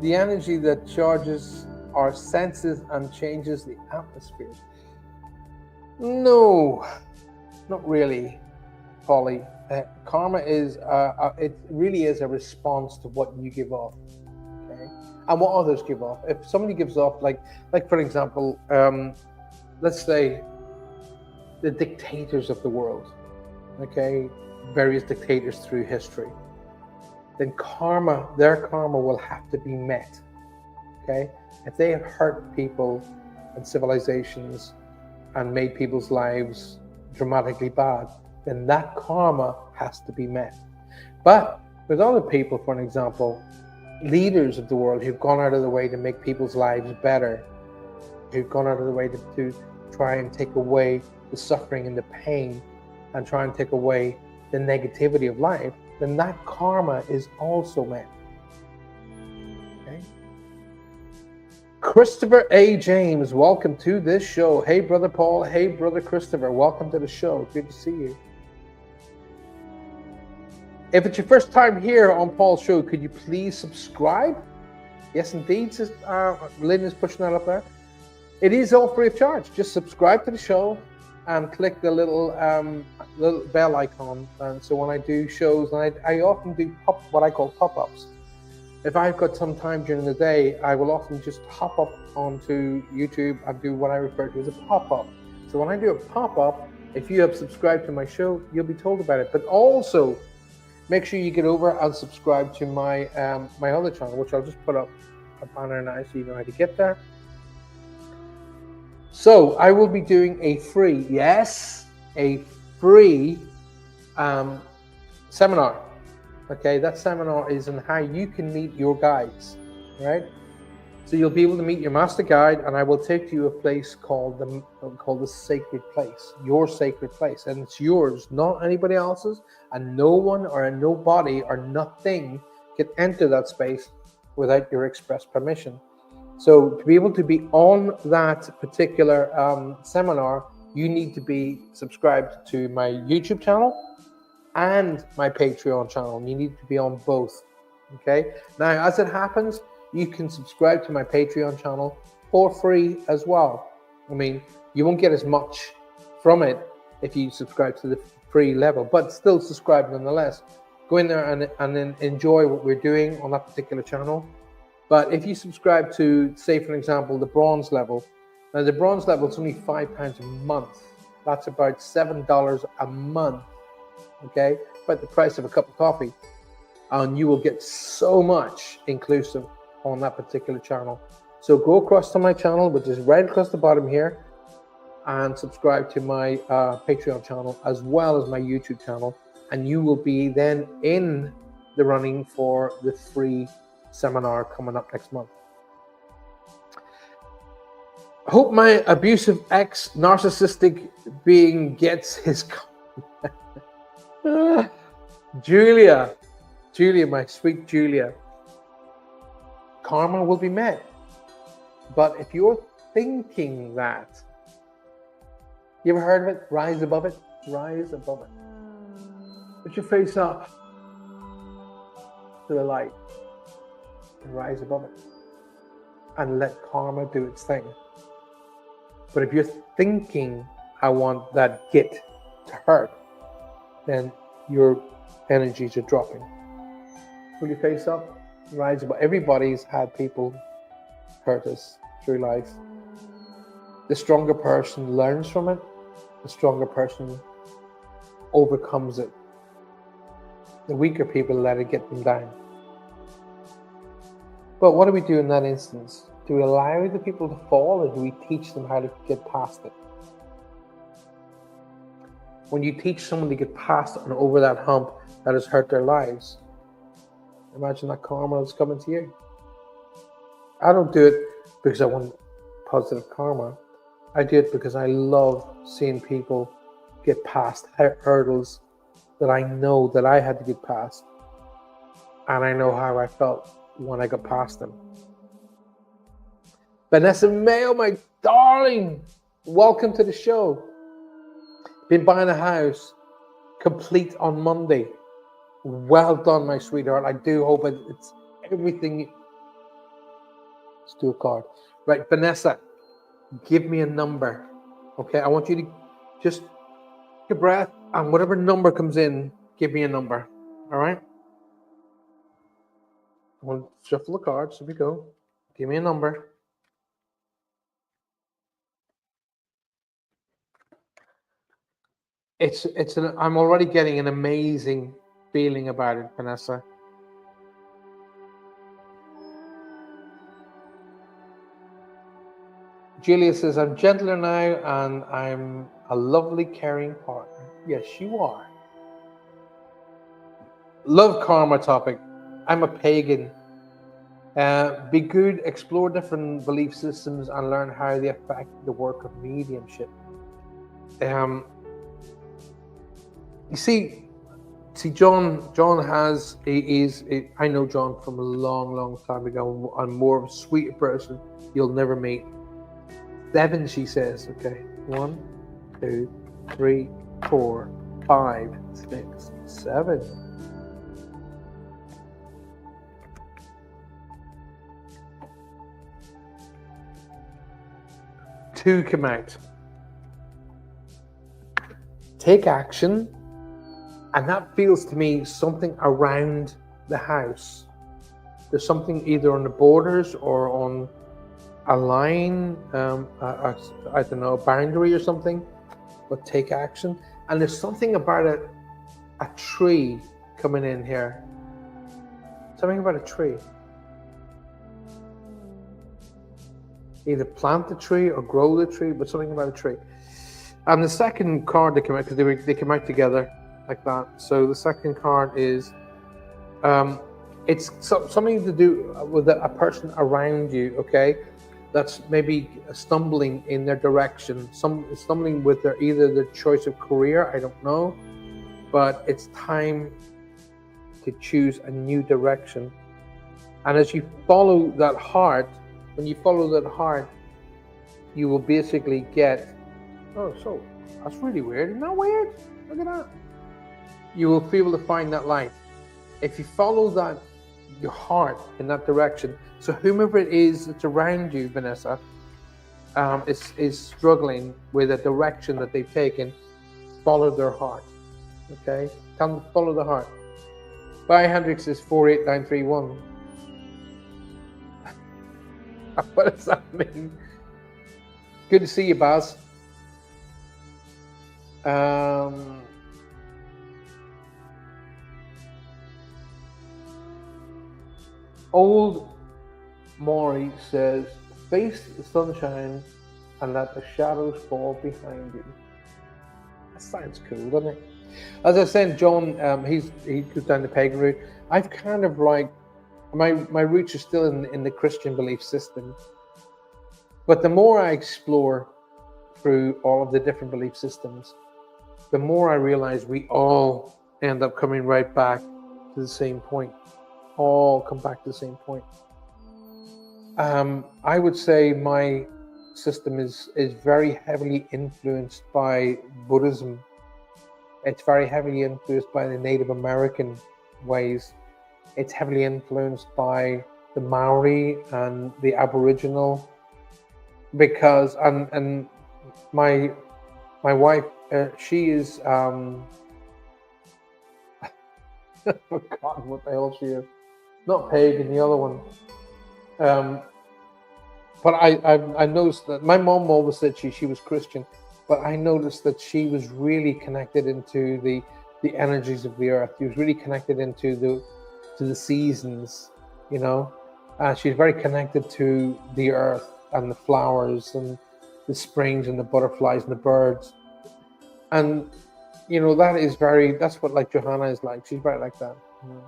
the energy that charges our senses and changes the atmosphere. No, not really, Polly. Karma is, it really is a response to what you give off, okay, and what others give off. If somebody gives off, like for example, let's say the dictators of the world, okay, various dictators through history, then their karma will have to be met, okay? If they have hurt people and civilizations and made people's lives dramatically bad, then that karma has to be met. But with other people, for an example, leaders of the world who've gone out of the way to make people's lives better, who've gone out of the way to try and take away the suffering and the pain and try and take away the negativity of life, then that karma is also met. Okay. Christopher A. James, welcome to this show. Hey, Brother Paul. Hey, Brother Christopher. Welcome to the show. Good to see you. If it's your first time here on Paul's show, could you please subscribe? Yes, indeed. Lynn is pushing that up there. It is all free of charge. Just subscribe to the show and click the little bell icon. And so when I do shows, and I often do what I call pop-ups. If I've got some time during the day, I will often just hop up onto YouTube and do what I refer to as a pop-up. So when I do a pop-up, if you have subscribed to my show, you'll be told about it. But also, make sure you get over and subscribe to my my other channel, which I'll just put up a banner now so you know how to get there. So I will be doing a free seminar. Okay, that seminar is on how you can meet your guides, right? So you'll be able to meet your master guide, and I will take you to a place called the sacred place, your sacred place, and it's yours, not anybody else's, and no one or nobody or nothing can enter that space without your express permission. So to be able to be on that particular seminar, you need to be subscribed to my YouTube channel and my Patreon channel. You need to be on both, okay? Now, as it happens, you can subscribe to my Patreon channel for free as well. I mean, you won't get as much from it if you subscribe to the free level, but still subscribe nonetheless. Go in there and then enjoy what we're doing on that particular channel. But if you subscribe to, say, for example, the bronze level, now the bronze level is only £5 a month. That's about $7 a month, okay? About the price of a cup of coffee. And you will get so much inclusive on that particular channel. So go across to my channel, which is right across the bottom here, and subscribe to my Patreon channel as well as my YouTube channel. And you will be then in the running for the free seminar coming up next month. Hope my abusive ex narcissistic being gets his Julia, my sweet Julia, karma will be met. But if you're thinking that, you ever heard of it? Rise above it. Rise above it. Put your face up to the light and rise above it, and let karma do its thing. But if you're thinking, I want that git to hurt, then your energies are dropping. Put your face up, rise above. Everybody's had people hurt us through life. The stronger person learns from it. The stronger person overcomes it. The weaker people let it get them down. But what do we do in that instance? Do we allow the people to fall, or do we teach them how to get past it? When you teach someone to get past and over that hump that has hurt their lives, imagine that karma that's coming to you. I don't do it because I want positive karma. I do it because I love seeing people get past hurdles that I know that I had to get past. And I know how I felt when I got past them. Vanessa Mayo, my darling, welcome to the show. Been buying a house, complete on Monday. Well done, my sweetheart. I do hope it's everything. Let's do a card. Right, Vanessa, give me a number. Okay, I want you to just take a breath, and whatever number comes in, give me a number. All right? I want to shuffle the cards. Here we go. Give me a number. I'm already getting an amazing feeling about it, Vanessa. Julia says, I'm gentler now and I'm a lovely, caring partner. Yes, you are. Love karma topic. I'm a pagan. Be good, explore different belief systems and learn how they affect the work of mediumship. You see, John has, I know John from a long, long time ago. I'm more of a sweeter person you'll never meet. 7, she says. Okay, 1, 2, 3, 4, 5, 6, 7. Two come out. Take action. And that feels to me something around the house. There's something either on the borders or on a line, I don't know, a boundary or something, but take action. And there's something about a tree coming in here. Something about a tree. Either plant the tree or grow the tree, but something about a tree. And the second card that came out, because they came out together like that. So the second card is, it's something to do with a person around you, okay? That's maybe stumbling in their direction, stumbling with either their choice of career, I don't know, but it's time to choose a new direction. And as you follow that heart, when you follow that heart, you will basically get, oh, so that's really weird. Isn't that weird? Look at that. You will be able to find that light. If you follow that, your heart in that direction. So whomever it is that's around you, Vanessa, is struggling with a direction that they've taken, follow their heart. Okay? Tell them to follow the heart. Bye, Hendrix is 48931. What does that mean? Good to see you, Baz. Old Maury says, face the sunshine and let the shadows fall behind you. That sounds cool, doesn't it? As I said, John, he goes down the pagan route. I've kind of like, my roots are still in the Christian belief system. But the more I explore through all of the different belief systems, the more I realize we all end up coming right back to the same point. All come back to the same point. I would say my system is very heavily influenced by Buddhism. It's very heavily influenced by the Native American ways. It's heavily influenced by the Maori and the Aboriginal, because and my wife, she is I've forgotten what the hell she is. Not pagan, the other one. But I noticed that my mom always said she was Christian, but I noticed that she was really connected into the the energies of the earth. She was really connected into the seasons, you know. She's very connected to the earth and the flowers and the springs and the butterflies and the birds. And you know, that's what like Johanna is like. She's very like that. You know?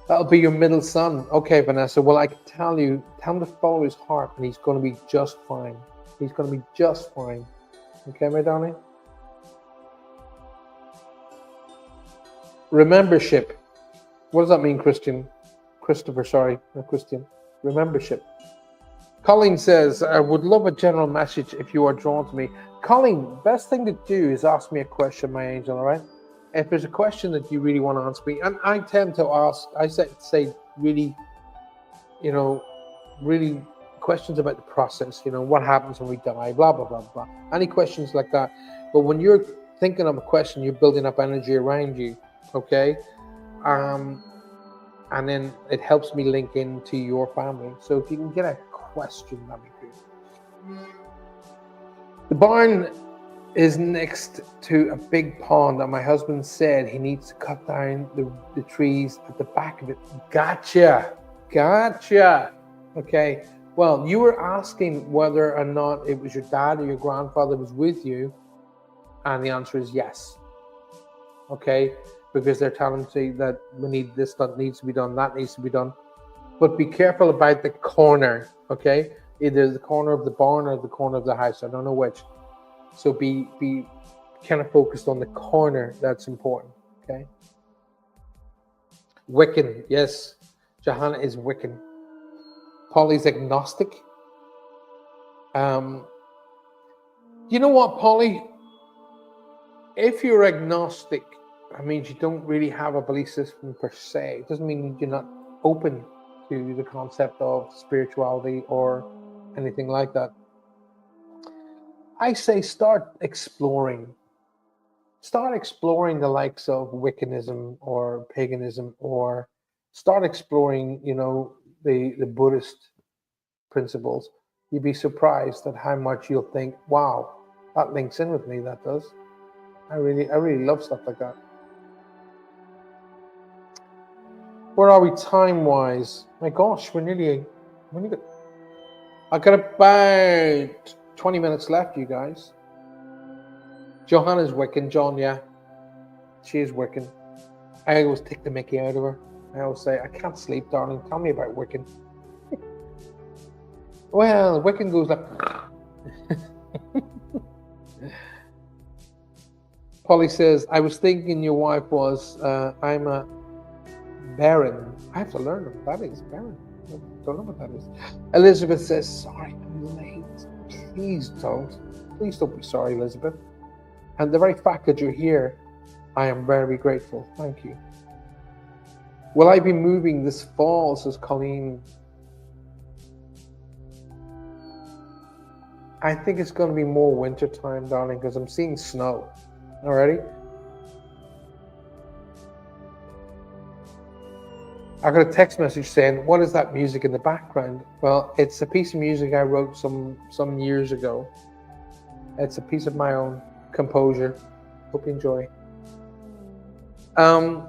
That'll be your middle son. Okay, Vanessa. Well, I can tell him to follow his heart and he's going to be just fine. He's going to be just fine. Okay, my darling? Remembership. What does that mean, Christopher, sorry, not Christian. Remembership. Colleen says, I would love a general message if you are drawn to me. Colleen, best thing to do is ask me a question, my angel, all right? If there's a question that you really want to answer me, and I tend to ask, I say really, you know, really questions about the process, you know, what happens when we die, blah, blah, blah, blah. Any questions like that. But when you're thinking of a question, you're building up energy around you, okay? And then it helps me link into your family. So if you can get a question, that'd be good. The barn is next to a big pond, and my husband said he needs to cut down the trees at the back of it. Gotcha. Okay. Well, you were asking whether or not it was your dad or your grandfather was with you, and the answer is yes. Okay, because they're telling you that we need this, that needs to be done, that needs to be done. But be careful about the corner, okay? Either the corner of the barn or the corner of the house. I don't know which. So be kind of focused on the corner. That's important, okay? Wiccan, yes. Johanna is Wiccan. Polly's agnostic. You know what, Polly? If you're agnostic, that means you don't really have a belief system per se. It doesn't mean you're not open to the concept of spirituality or anything like that. I say start exploring. Start exploring the likes of Wiccanism or paganism, or start exploring, you know, the Buddhist principles. You'd be surprised at how much you'll think, wow, that links in with me, that does. I really love stuff like that. Where are we time-wise? My gosh, I got about 20 minutes left, you guys. Johanna's Wiccan, John, yeah. She is Wiccan. I always take the mickey out of her. I always say, I can't sleep, darling. Tell me about Wiccan. Well, Wiccan goes like... Polly says, I was thinking your wife was, I'm a Baron. I have to learn what that is. Baron. I don't know what that is. Elizabeth says, sorry, I'm late. Please don't. Please don't be sorry, Elizabeth. And the very fact that you're here, I am very grateful. Thank you. Will I be moving this fall, says Colleen. I think it's going to be more winter time, darling, because I'm seeing snow already. I got a text message saying, what is that music in the background? Well, it's a piece of music I wrote some years ago. It's a piece of my own composure. Hope you enjoy. I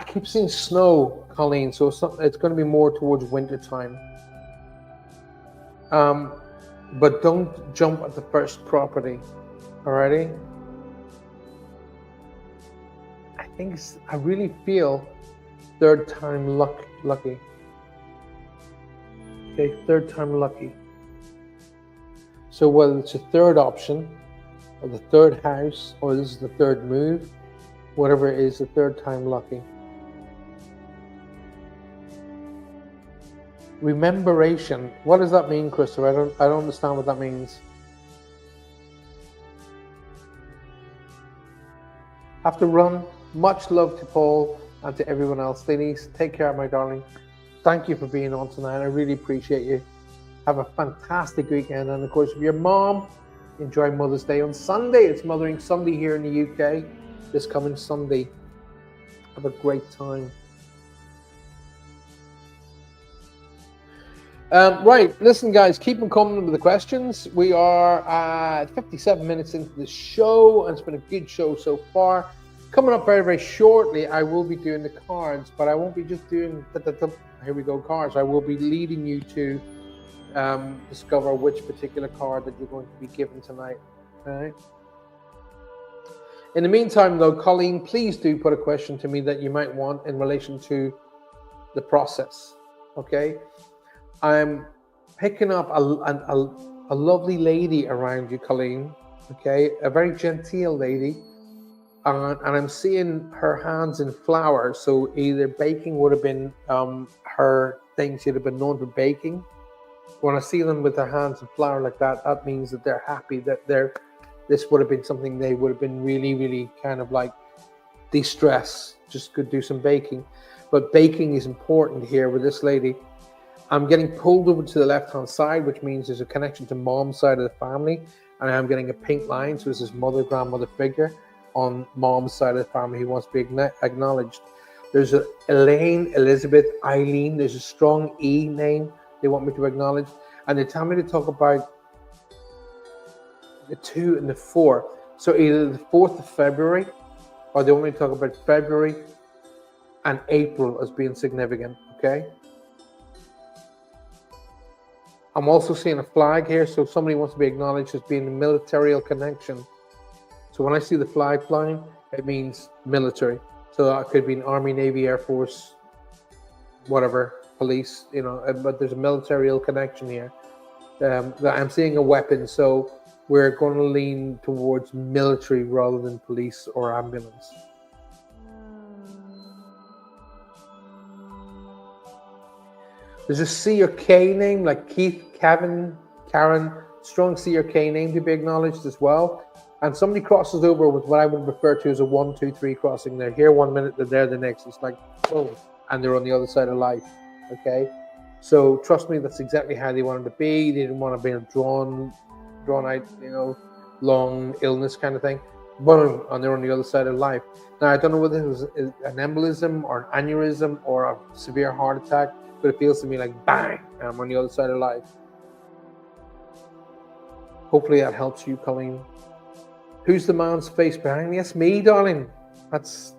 keep seeing snow, Colleen, so it's going to be more towards winter time. But don't jump at the first property. Alrighty? I really feel third time lucky. Okay, third time lucky. So whether it's a third option, or the third house, or this is the third move, whatever it is, the third time lucky. Rememberation. What does that mean, Christopher? I don't understand what that means. Have to run. Much love to Paul and to everyone else. Denise, take care, my darling. Thank you for being on tonight. I really appreciate you. Have a fantastic weekend. And of course, if you're mom, enjoy Mother's Day on Sunday. It's Mothering Sunday here in the UK. This coming Sunday. Have a great time. Right, listen, guys, keep them coming with the questions. We are at 57 minutes into the show, and it's been a good show so far. Coming up very, very shortly, I will be doing the cards, but I won't be just doing here we go cards. I will be leading you to discover which particular card that you're going to be given tonight. All right. In the meantime, though, Colleen, please do put a question to me that you might want in relation to the process. Okay. I'm picking up a lovely lady around you, Colleen. Okay, a very genteel lady, and I'm seeing her hands in flour. So either baking would have been her thing. She'd have been known for baking. When I see them with their hands in flour like that, that means that they're happy. That this would have been something they would have been really, really kind of like de-stress. Just could do some baking, but baking is important here with this lady. I'm getting pulled over to the left-hand side, which means there's a connection to mom's side of the family, and I'm getting a pink line, so there's this grandmother figure on mom's side of the family who wants to be acknowledged. There's a Elaine, Elizabeth, Eileen. There's a strong E name they want me to acknowledge, and they tell me to talk about the 2 and the 4. So either the 4th of February, or they want me to talk about February and April as being significant. Okay. I'm also seeing a flag here, so somebody wants to be acknowledged as being a military connection. So when I see the flag flying, it means military. So that could be an Army, Navy, Air Force, whatever, police, but there's a military connection here. I'm seeing a weapon, so we're going to lean towards military rather than police or ambulance. There's a C or K name like Keith, Kevin, Karen, strong C or K name to be acknowledged as well. And somebody crosses over with what I would refer to as a 1, 2, 3 crossing. They're here 1 minute, they're there the next. It's like, oh, and they're on the other side of life. Okay. So trust me, that's exactly how they wanted to be. They didn't want to be drawn out, long illness kind of thing. Boom, and they're on the other side of life. Now, I don't know whether it was an embolism or an aneurysm or a severe heart attack, but it feels to me like bang, I'm on the other side of life. Hopefully that helps you, Colleen. Who's the man's face behind me? That's me, darling. That's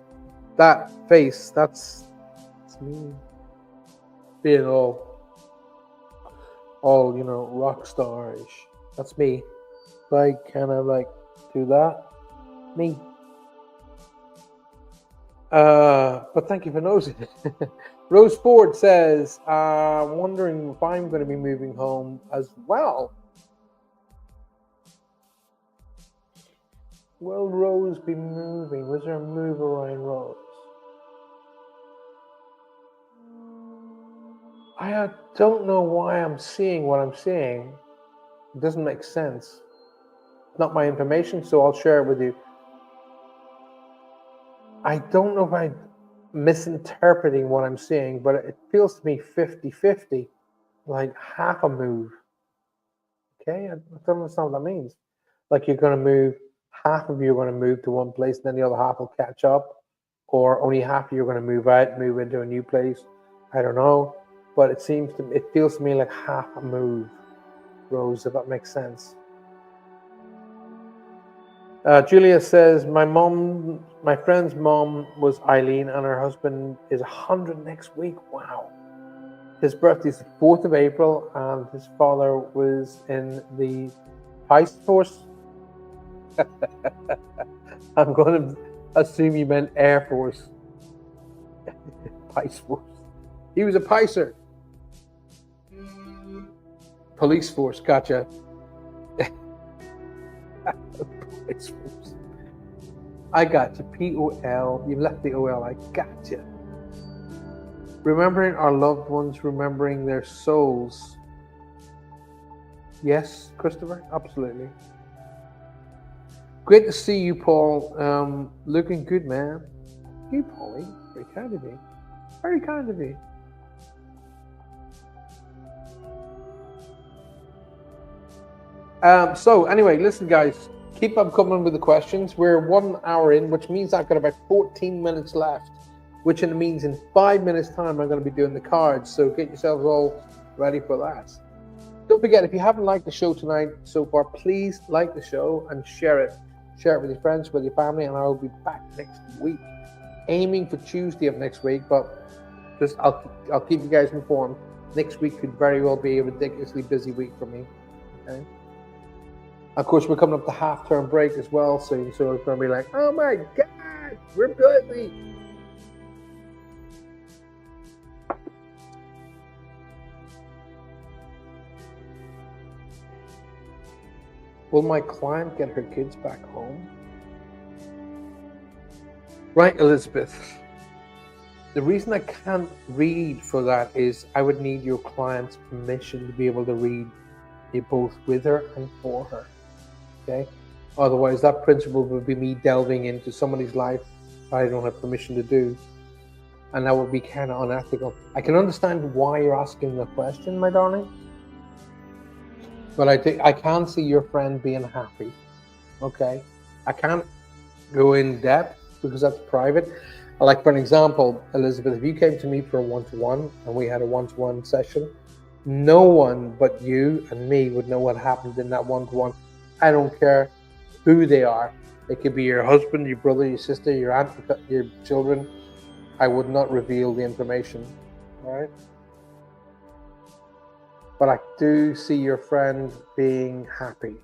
that face. That's me. Being all rock starish. That's me. So I kind of like do that. Me. But thank you for noticing. Rose Ford says, wondering if I'm going to be moving home as well. Will Rose be moving? Was there a move around Rose? I don't know why I'm seeing what I'm seeing. It doesn't make sense. It's not my information, so I'll share it with you. I don't know if I'm misinterpreting what I'm seeing, but it feels to me 50-50, like half a move. Okay, I don't understand what that means. Like you're going to move, half of you are going to move to one place, and then the other half will catch up, or only half of you are going to move out, move into a new place. I don't know, but it feels to me like half a move, Rose, if that makes sense. Julia says, my friend's mom was Eileen, and her husband is 100 next week. Wow. His birthday is the 4th of April, and his father was in the Pice Force. I'm going to assume you meant Air Force. Pice Force. He was a Picer. Police Force, gotcha. Police Force. I got you. P-O-L. You've left the O-L. I got you. Remembering our loved ones, remembering their souls. Yes, Christopher? Absolutely. Great to see you, Paul. Looking good, man. You, Paulie. Very kind of you. Very kind of you. So anyway, listen, guys. Keep up coming with the questions. We're 1 hour in, which means I've got about 14 minutes left, which means in 5 minutes' time I'm going to be doing the cards. So get yourselves all ready for that. Don't forget, if you haven't liked the show tonight so far, please like the show and share it. Share it with your friends, with your family, and I will be back next week, aiming for Tuesday of next week. But just I'll keep you guys informed. Next week could very well be a ridiculously busy week for me. Okay. Of course, we're coming up to half-term break as well soon, so it's going to be like, oh my God, we're busy. Will my client get her kids back home? Right, Elizabeth. The reason I can't read for that is I would need your client's permission to be able to read it both with her and for her. Okay? Otherwise, that principle would be me delving into somebody's life I don't have permission to do. And that would be kind of unethical. I can understand why you're asking the question, my darling. But I can see your friend being happy. Okay? I can't go in depth because that's private. Like, for an example, Elizabeth, if you came to me for a one-to-one and we had a one-to-one session, no one but you and me would know what happened in that one-to-one. I don't care who they are. It could be your husband, your brother, your sister, your aunt, your children. I would not reveal the information, all right? But I do see your friend being happy.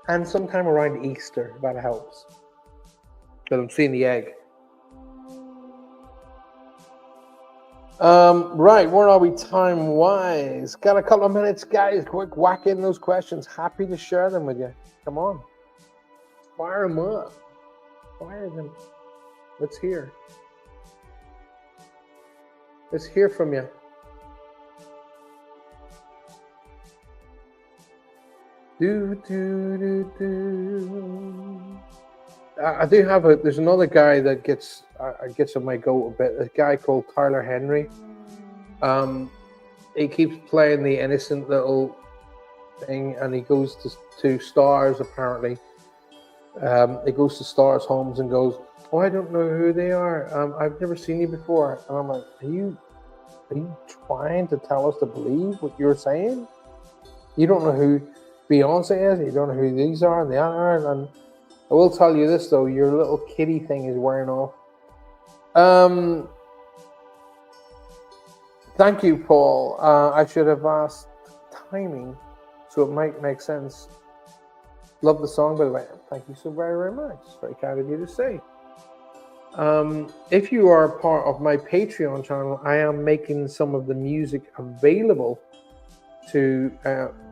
And sometime around Easter, that helps. But I'm seeing the egg. Right, where are we time-wise? Got a couple of minutes, guys. Quick, whack in those questions. Happy to share them with you. Come on. Fire them up. Fire them. Let's hear. Let's hear from you. I do have there's another guy that gets on my goat a bit. A guy called Tyler Henry. He keeps playing the innocent little thing, and he goes to stars apparently. He goes to stars' homes and goes, "Oh, I don't know who they are. I've never seen you before." And I'm like, Are you trying to tell us to believe what you're saying? You don't know who Beyonce is. You don't know who these are and the other. And I will tell you this though: your little kitty thing is wearing off. Thank you, Paul. I should have asked timing, so it might make sense. Love the song, by the way. Thank you so very, very much. It's very kind of you to say. If you are a part of my Patreon channel, I am making some of the music available to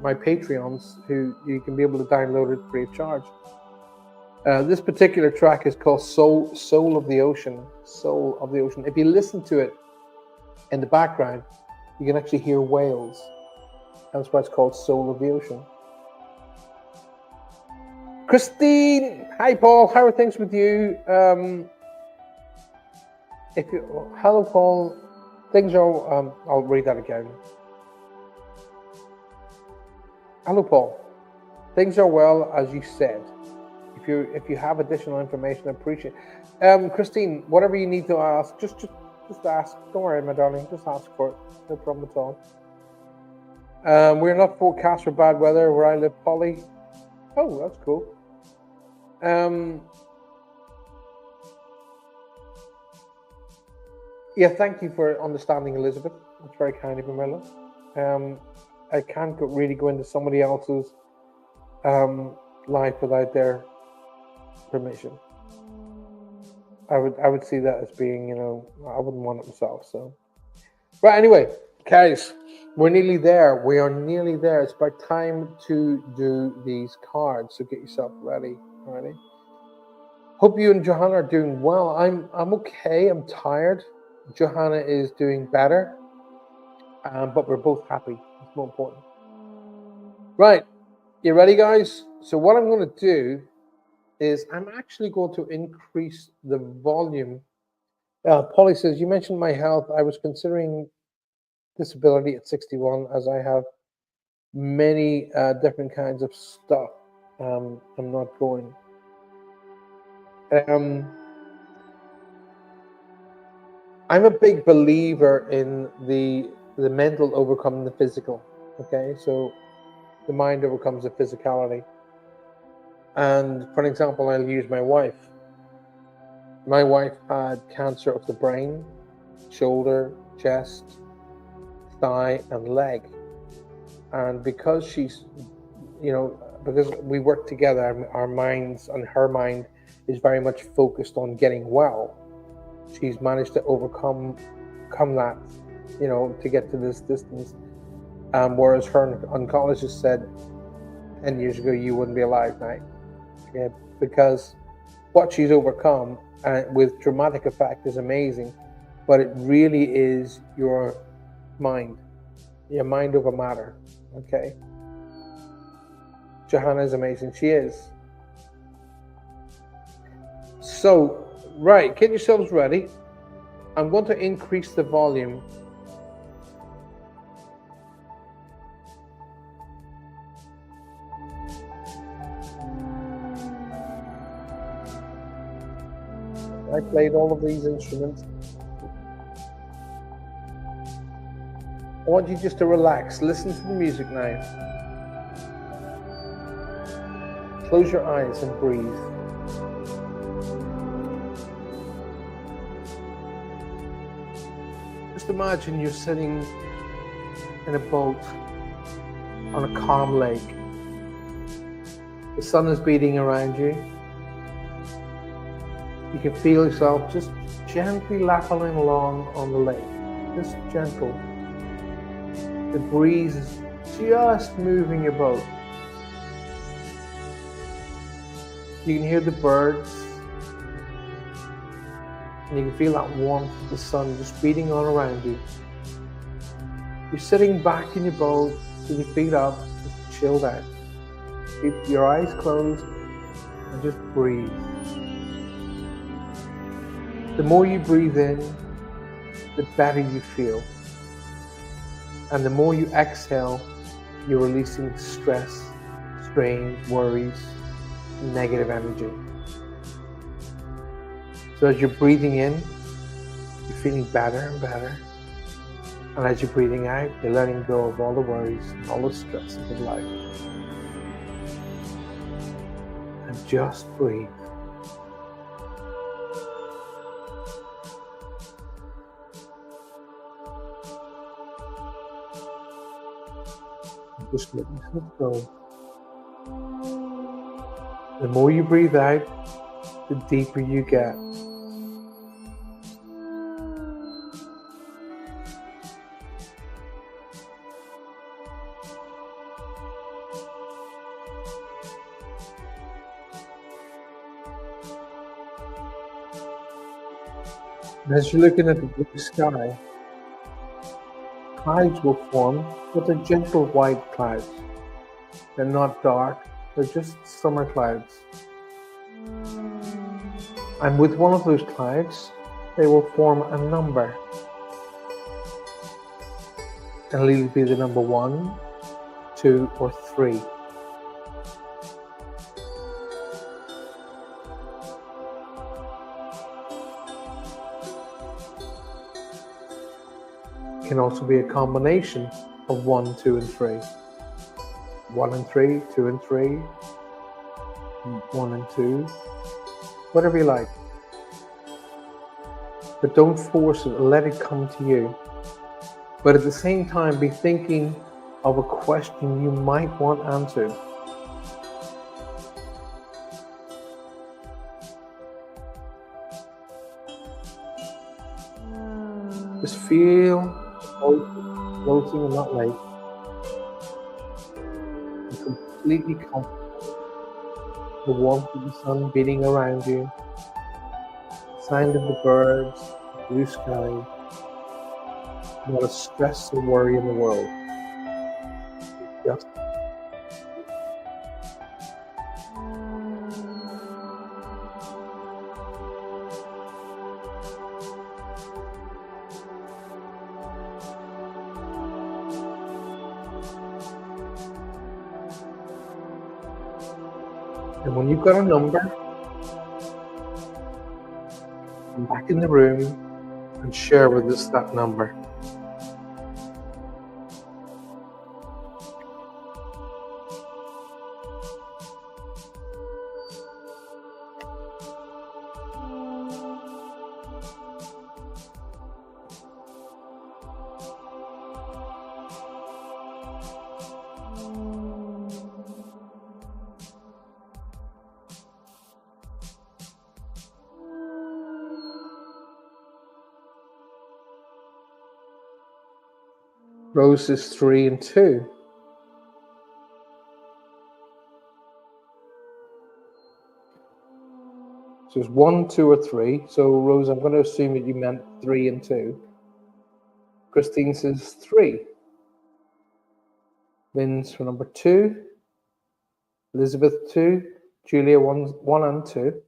my Patreons, who you can be able to download it free of charge. This particular track is called Soul of the Ocean. Soul of the Ocean. If you listen to it in the background, you can actually hear whales. That's why it's called Soul of the Ocean. Christine, hi Paul, how are things with you? Hello Paul, things are. I'll read that again. Hello Paul, things are well as you said. If you have additional information, I appreciate. Christine, whatever you need to ask, just ask. Don't worry, my darling, just ask for it. No problem at all. We're not forecast for bad weather where I live, Polly. Oh, that's cool. Yeah, thank you for understanding, Elizabeth. It's very kind of you, my love. I can't really go into somebody else's life without their permission. I would see that as being, I wouldn't want it myself. So, right. Anyway, guys, we're nearly there. We are nearly there. It's about time to do these cards. So get yourself ready. Ready. Hope you and Johanna are doing well. I'm okay. I'm tired. Johanna is doing better, but we're both happy. It's more important. Right. You ready, guys? So what I'm going to do is I'm actually going to increase the volume. Polly says, you mentioned my health. I was considering disability at 61 as I have many different kinds of stuff. I'm not going. I'm a big believer in the mental overcoming the physical. Okay, so the mind overcomes the physicality. And for an example, I'll use my wife. My wife had cancer of the brain, shoulder, chest, thigh, and leg. And because because we work together, our minds and her mind is very much focused on getting well. She's managed to overcome that, to get to this distance. Whereas her oncologist said 10 years ago, you wouldn't be alive now. Yeah, because what she's overcome with dramatic effect is amazing, but it really is mind, your mind over matter. Okay. Johanna is amazing. She is. So, right, get yourselves ready. I'm going to increase the volume. I played all of these instruments. I want you just to relax. Listen to the music now. Close your eyes and breathe. Just imagine you're sitting in a boat on a calm lake. The sun is beating around you. You can feel yourself just gently lapping along on the lake. Just gentle. The breeze is just moving your boat. You can hear the birds. And you can feel that warmth of the sun just beating on around you. You're sitting back in your boat with your feet up, just chilled out. Keep your eyes closed and just breathe. The more you breathe in, the better you feel. And the more you exhale, you're releasing stress, strain, worries, negative energy. So as you're breathing in, you're feeling better and better. And as you're breathing out, you're letting go of all the worries, all the stress of life. And just breathe. Just let yourself go. The more you breathe out, the deeper you get. And as you're looking at the blue sky, clouds will form, but they're gentle white clouds. They're not dark, they're just summer clouds. And with one of those clouds, they will form a number. It'll either be the number 1, 2, or 3. It can also be a combination of 1, 2, and 3. 1 and 3, 2 and 3, 1 and 2, whatever you like. But don't force it, let it come to you. But at the same time, be thinking of a question you might want answered. Just feel floating in that lake. You're completely comfortable. The warmth of the sun beating around you. The sound of the birds, the blue sky. Not a stress or worry in the world. Just and when you've got a number, come back in the room and share with us that number. Rose is 3 and 2. So it's 1, 2, or 3. So Rose, I'm going to assume that you meant 3 and 2. Christine says 3. Lynn's for number 2. Elizabeth 2. Julia 1 and 2.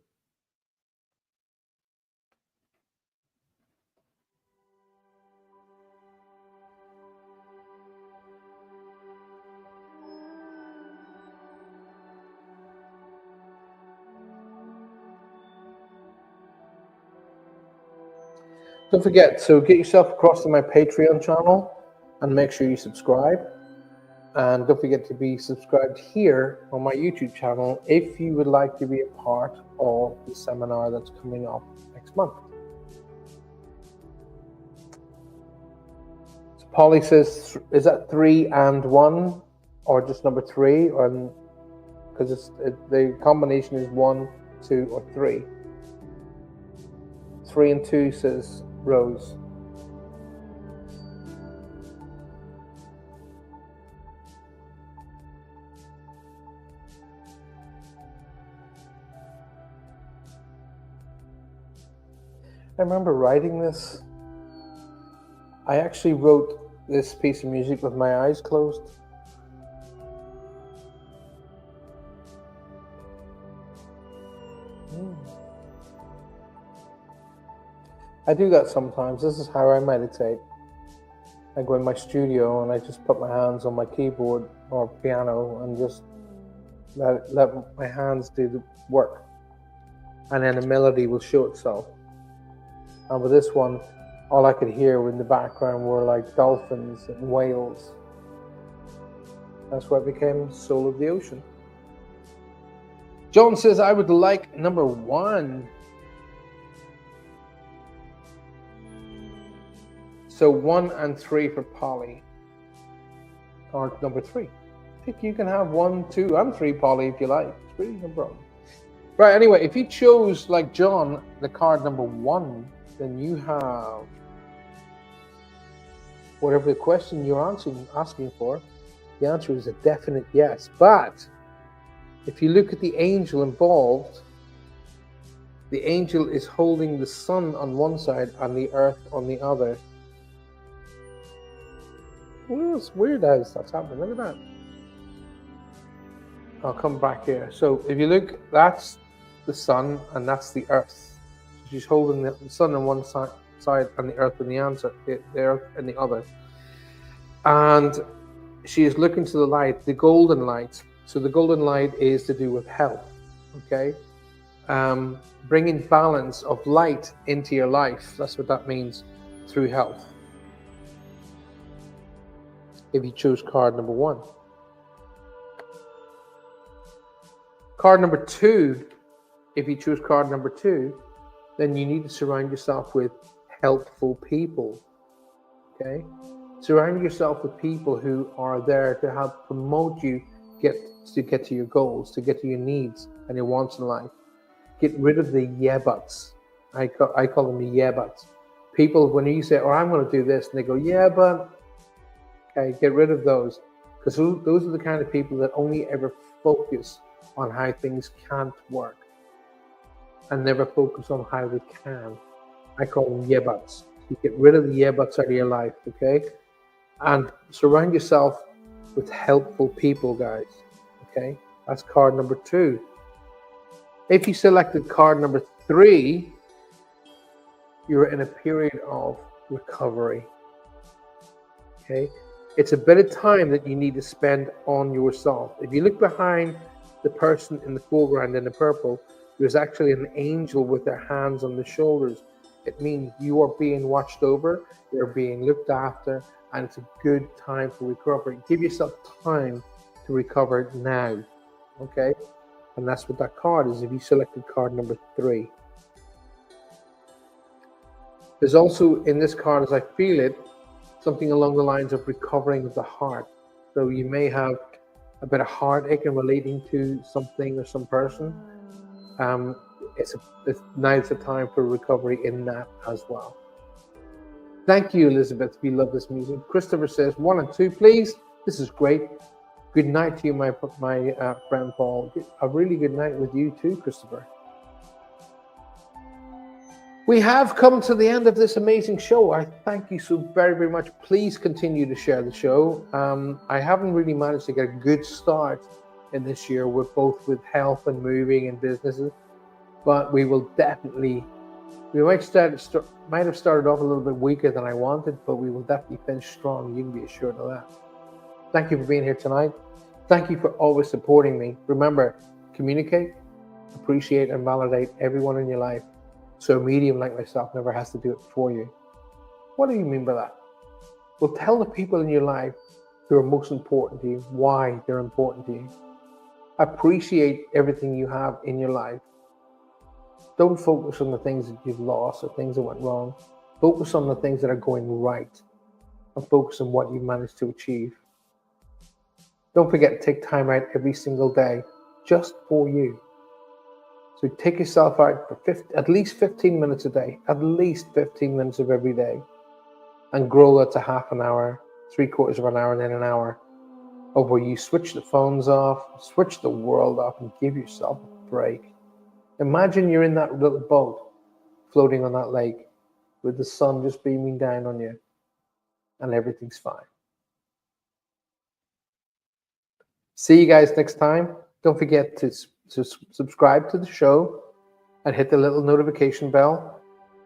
Don't forget, so get yourself across to my Patreon channel and make sure you subscribe. And don't forget to be subscribed here on my YouTube channel if you would like to be a part of the seminar that's coming up next month. So Polly says, is that 3 and 1 or just number 3? Or because the combination is 1, 2, or 3. 3 and 2 says Rose. I remember writing this. I actually wrote this piece of music with my eyes closed. I do that sometimes. This is how I meditate. I go in my studio and I just put my hands on my keyboard or piano and just let my hands do the work. And then a melody will show itself. And with this one, all I could hear in the background were like dolphins and whales. That's why it became Soul of the Ocean. John says, I would like number 1. So 1 and 3 for Polly. Or number 3. I think you can have 1, 2, and 3, Polly, if you like. It's really no problem. Right, anyway, if you chose, like John, the card number 1, then you have whatever the question you're asking for. The answer is a definite yes. But if you look at the angel involved, the angel is holding the sun on one side and the earth on the other. Well, it's weird how that's happening. Look at that. I'll come back here. So if you look, that's the sun and that's the earth. So she's holding the sun on one side and the earth on the earth and the other. And she is looking to the light, the golden light. So the golden light is to do with health, okay? Bringing balance of light into your life. That's what that means, through health. If you choose card number 1. Card number 2, if you choose card number 2, then you need to surround yourself with helpful people, okay? Surround yourself with people who are there to help promote you get to your goals, to get to your needs and your wants in life. Get rid of the yeah buts. I call them the yeah buts. People, when you say, oh, I'm going to do this, and they go, yeah, but... Okay, get rid of those, because those are the kind of people that only ever focus on how things can't work and never focus on how they can. I call them yeah buts. You get rid of the yeah buts out of your life, okay? And surround yourself with helpful people, guys, okay? That's card number 2. If you selected card number 3, you're in a period of recovery, okay? It's a bit of time that you need to spend on yourself. If you look behind the person in the foreground in the purple, there's actually an angel with their hands on the shoulders. It means you are being watched over, you're being looked after, and it's a good time for recovery. Give yourself time to recover now, okay? And that's what that card is if you selected card number 3. There's also in this card, as I feel it, something along the lines of recovering of the heart. So you may have a bit of heartache in relating to something or some person. Now's the time for recovery in that as well. Thank you, Elizabeth. We love this music. Christopher says 1 and 2, please. This is great. Good night to you, my friend Paul. A really good night with you too, Christopher. We have come to the end of this amazing show. I thank you so very, very much. Please continue to share the show. I haven't really managed to get a good start in this year with health and moving and businesses, but we will definitely, we might have started off a little bit weaker than I wanted, but we will definitely finish strong. You can be assured of that. Thank you for being here tonight. Thank you for always supporting me. Remember, communicate, appreciate, and validate everyone in your life, so a medium like myself never has to do it for you. What do you mean by that? Well, tell the people in your life who are most important to you why they're important to you. Appreciate everything you have in your life. Don't focus on the things that you've lost or things that went wrong. Focus on the things that are going right, and focus on what you've managed to achieve. Don't forget to take time out every single day just for you. So take yourself out for at least 15 minutes a day, at least 15 minutes of every day, and grow that to half an hour, 3/4 of an hour, and then an hour, of where you switch the phones off, switch the world off, and give yourself a break. Imagine you're in that little boat floating on that lake with the sun just beaming down on you, and everything's fine. See you guys next time. Don't forget to subscribe to the show and hit the little notification bell.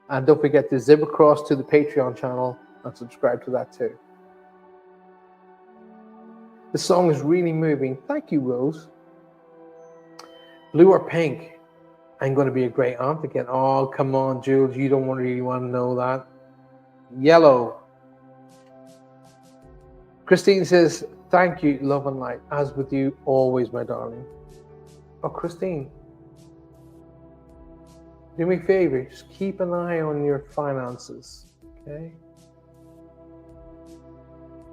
And don't forget to zip across to the Patreon channel and subscribe to that too. The song is really moving. Thank you, Rose. Blue or pink? I'm going to be a great aunt again. Oh, come on, Jules. You don't really want to know that. Yellow. Christine says, thank you, love and light. As with you, always, my darling. Oh, Christine, do me a favor. Just keep an eye on your finances, okay?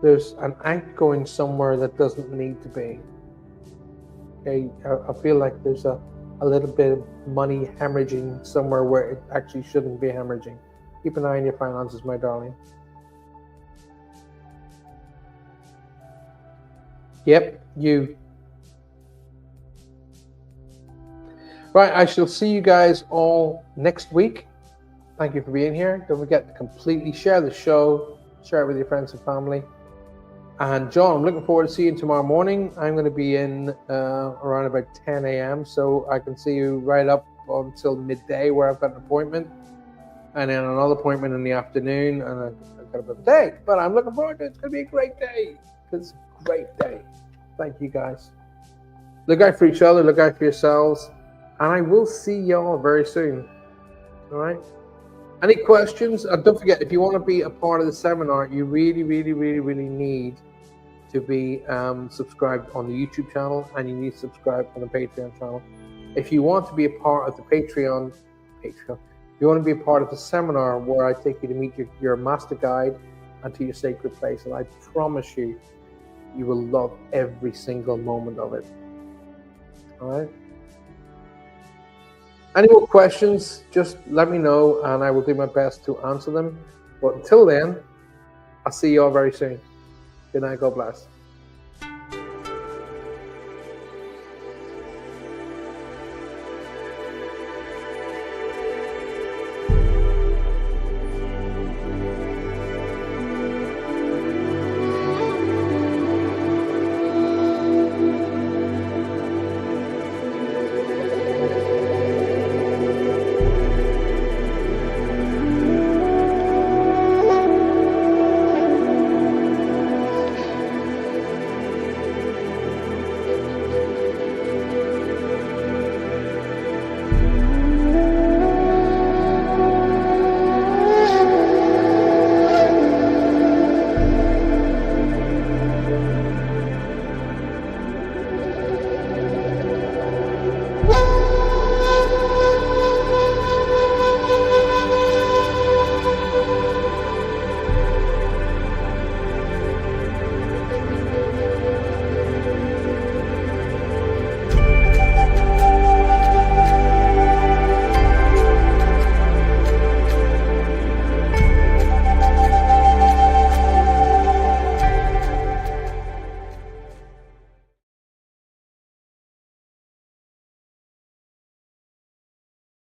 There's an ant going somewhere that doesn't need to be. Okay, I feel like there's a little bit of money hemorrhaging somewhere where it actually shouldn't be hemorrhaging. Keep an eye on your finances, my darling. Yep, you. Right, I shall see you guys all next week. Thank you for being here. Don't forget to completely share the show, share it with your friends and family. And John, I'm looking forward to seeing you tomorrow morning. I'm going to be in around about 10 a.m. so I can see you right up until midday where I've got an appointment. And then another appointment in the afternoon. And I've got a bit of a day. But I'm looking forward to it. It's going to be a great day. It's a great day. Thank you, guys. Look out for each other. Look out for yourselves. And I will see y'all very soon. All right? Any questions? Don't forget, if you want to be a part of the seminar, you really, really, really, really need to be subscribed on the YouTube channel, and you need to subscribe on the Patreon channel. If you want to be a part of the Patreon, if you want to be a part of the seminar where I take you to meet your master guide and to your sacred place, and I promise you, you will love every single moment of it. All right? Any more questions, just let me know and I will do my best to answer them. But until then, I'll see you all very soon. Good night. God bless.